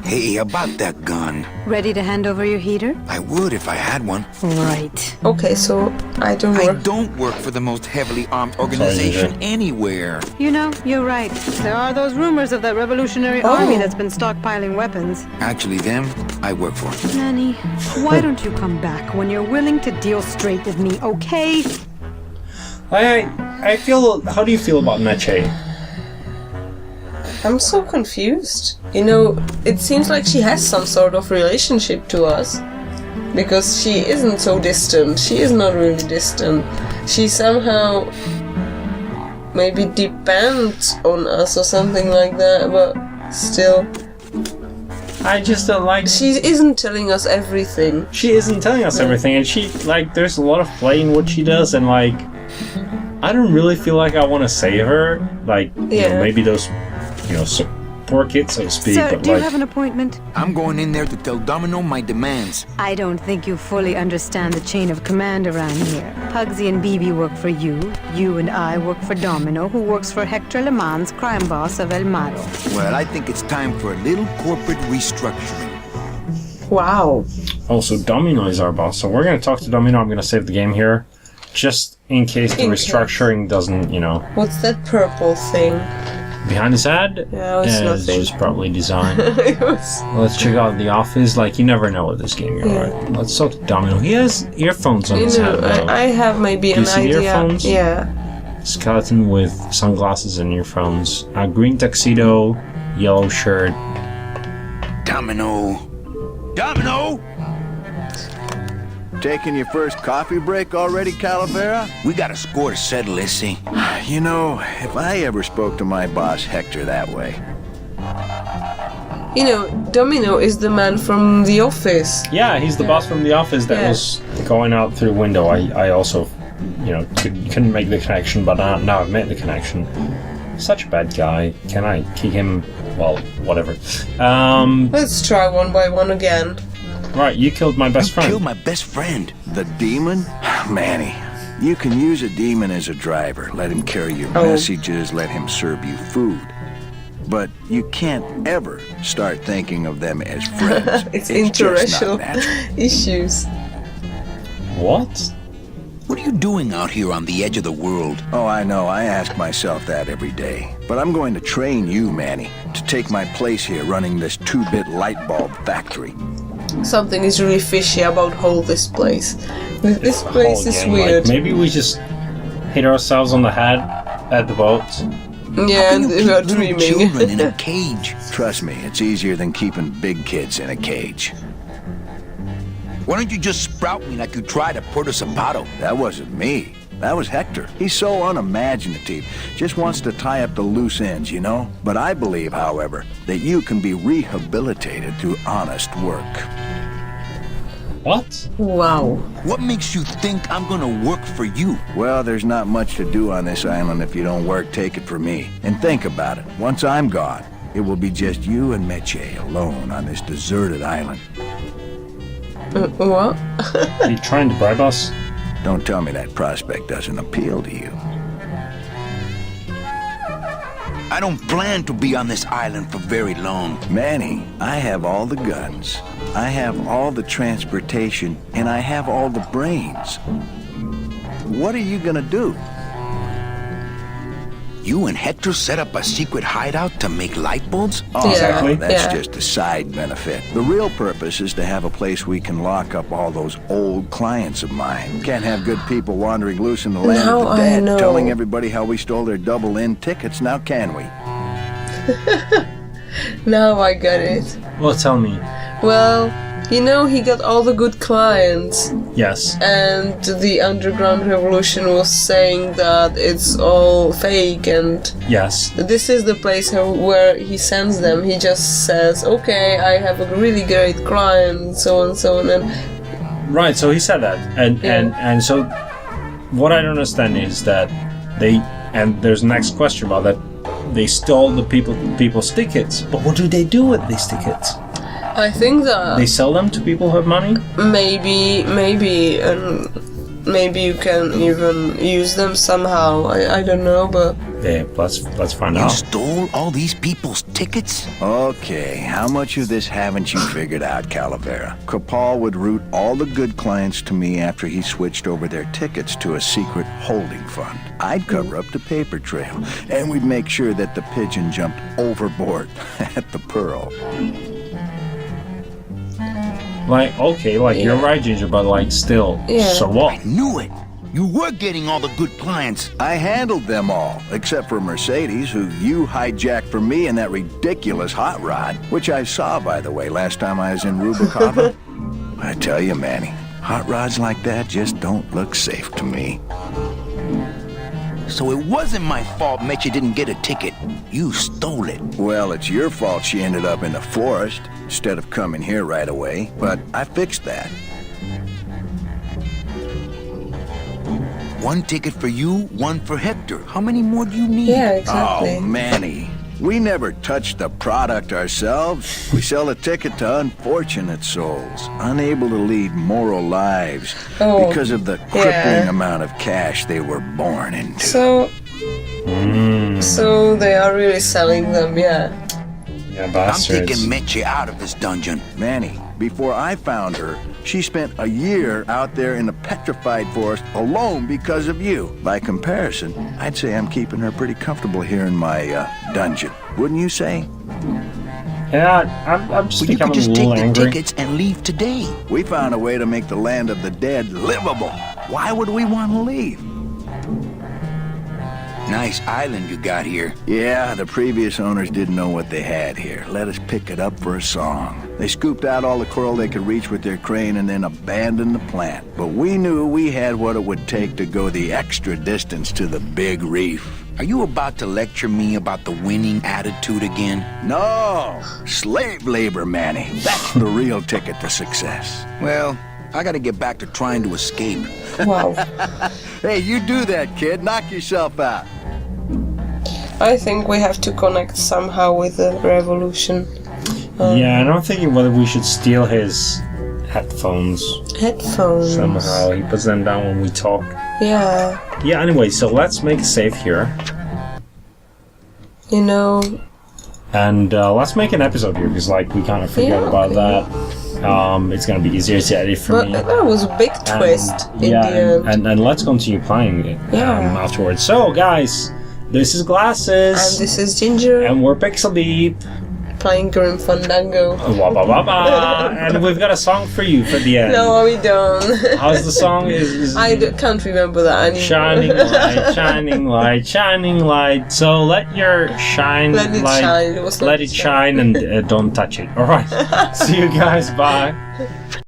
Hey, about that gun. Ready to hand over your heater? I would if I had one. Right. Okay, so I don't work for the most heavily armed organization anywhere. You know, you're right. There are those rumors of that revolutionary army that's been stockpiling weapons. Actually, them, I work for. Manny, why don't you come back when you're willing to deal straight with me, okay? I feel... How do you feel about Meche? I'm so confused. You know, it seems like she has some sort of relationship to us. Because she isn't so distant. She is not really distant. She somehow maybe depends on us or something like that, but still. I just don't like... She isn't telling us everything. She isn't telling us everything, and she, like, there's a lot of play in what she does, and, like, I don't really feel like I want to save her. Like, you know, maybe those... You know, poor kid, so to speak. Sir, but do you have an appointment? I'm going in there to tell Domino my demands. I don't think you fully understand the chain of command around here. Pugsy and BB work for you. You and I work for Domino, who works for Hector Le Mans, crime boss of El Maro. Well, I think it's time for a little corporate restructuring. Wow. Oh, so Domino is our boss. So we're going to talk to Domino. I'm going to save the game here. Just in case the restructuring doesn't, you know... What's that purple thing? Behind his head? Yeah, it's it's nothing. just probably designed. Let's check out the office. Like, you never know with this game, right? Let's talk to Domino. He has earphones on his head, though. I have maybe Do you an see idea. earphones? Yeah. Skeleton with sunglasses and earphones. A green tuxedo, yellow shirt. Domino! Domino! Taking your first coffee break already, Calavera? We got a score to settle, Issy. You know, if I ever spoke to my boss Hector that way. You know, Domino is the man from the office. Yeah, he's the boss from the office that was going out through the window. I also, you know, couldn't make the connection, but now I've made the connection. Such a bad guy. Can I kick him? Well, whatever. Let's try one by one again. Right, you killed my best friend. Killed my best friend. The demon? Manny, you can use a demon as a driver. Let him carry your messages, let him serve you food. But you can't ever start thinking of them as friends. It's just interracial not natural. issues. What? What are you doing out here on the edge of the world? Oh, I know. I ask myself that every day. But I'm going to train you, Manny, to take my place here running this 2-bit light bulb factory. Something is really fishy about this place. This place is Again, weird. Like, maybe we just hit ourselves on the head at the boat. Yeah, How can you they are keep little dreaming. children in a cage? Trust me, it's easier than keeping big kids in a cage. Why don't you just sprout me like you tried at Puerto Zapato? That wasn't me. That was Hector. He's so unimaginative. Just wants to tie up the loose ends, you know? But I believe, however, that you can be rehabilitated through honest work. What? Wow. What makes you think I'm gonna work for you? Well, there's not much to do on this island if you don't work, take it from me. And think about it. Once I'm gone, it will be just you and Meche alone on this deserted island. What? Are you trying to bribe us? Don't tell me that prospect doesn't appeal to you. I don't plan to be on this island for very long. Manny, I have all the guns, I have all the transportation, and I have all the brains. What are you gonna do? You and Hector set up a secret hideout to make light bulbs? Oh, Exactly. that's Yeah. just a side benefit. The real purpose is to have a place we can lock up all those old clients of mine. Can't have good people wandering loose in the land Now of the I dead, know. telling everybody how we stole their double-in tickets, now can we? Now I get it. Well, tell me. Well, you know, he got all the good clients, Yes. and the underground revolution was saying that it's all fake, and Yes. this is the place where he sends them. He just says, okay, I have a really great client, and so on and so on, and Right, so he said that. And so what I don't understand is that they, and there's the next question about that, they stole the people's tickets. But what do they do with these tickets? I think that They sell them to people who have money? maybe, and maybe you can even use them somehow. I don't know, but Yeah, let's find You out. stole all these people's tickets? Okay, how much of this haven't you figured out, Calavera? Capal would route all the good clients to me after he switched over their tickets to a secret holding fund. I'd cover up the paper trail, and we'd make sure that the pigeon jumped overboard at the Pearl. Like, okay, like you're right, Ginger, but like still. Yeah. So what? Knew it! You were getting all the good clients. I handled them all, except for Mercedes, who you hijacked from me in that ridiculous hot rod, which I saw, by the way, last time I was in Rubicava. I tell you, Manny, hot rods like that just don't look safe to me. So it wasn't my fault Meche didn't get a ticket. You stole it. Well, it's your fault she ended up in the forest instead of coming here right away, but I fixed that. One ticket for you, one for Hector. How many more do you need? yeah, exactly. Oh, Manny, we never touch the product ourselves. We sell a ticket to unfortunate souls, unable to lead moral lives because of the crippling amount of cash they were born into. So they are really selling them, yeah. Yeah, I'm bastards. taking Meche out of this dungeon. Manny, before I found her, she spent a year out there in the petrified forest alone because of you. By comparison, I'd say I'm keeping her pretty comfortable here in my dungeon. Wouldn't you say? Yeah, I'm just Well, you could becoming a just little take the angry. tickets and leave today. We found a way to make the land of the dead livable. Why would we want to leave? Nice island you got here. Yeah, the previous owners didn't know what they had here. Let us pick it up for a song. They scooped out all the coral they could reach with their crane and then abandoned the plant. But we knew we had what it would take to go the extra distance to the big reef. Are you about to lecture me about the winning attitude again? No! Slave labor, Manny. That's the real ticket to success. Well, I gotta get back to trying to escape. Wow. Hey, you do that, kid. Knock yourself out. I think we have to connect somehow with the revolution. Yeah, and I'm thinking whether we should steal his headphones Headphones. somehow. He puts them down when we talk. Yeah. Yeah, anyway, so let's make a save here. You know, And let's make an episode here, because like we kind of forgot about that. It's gonna be easier to edit for but me. that was a big twist in the end. and let's continue playing it afterwards. So guys, this is Glasses. And this is Ginger. And we're PixelBeep. playing Grim Fandango. Wah, bah, bah, bah. And we've got a song for you for the end. No, we don't. How's the song? Can't remember that anymore. Shining light, shining light, shining light. So let your shine Let it light, shine. It was let not it shine and don't touch it. All right. See you guys. Bye.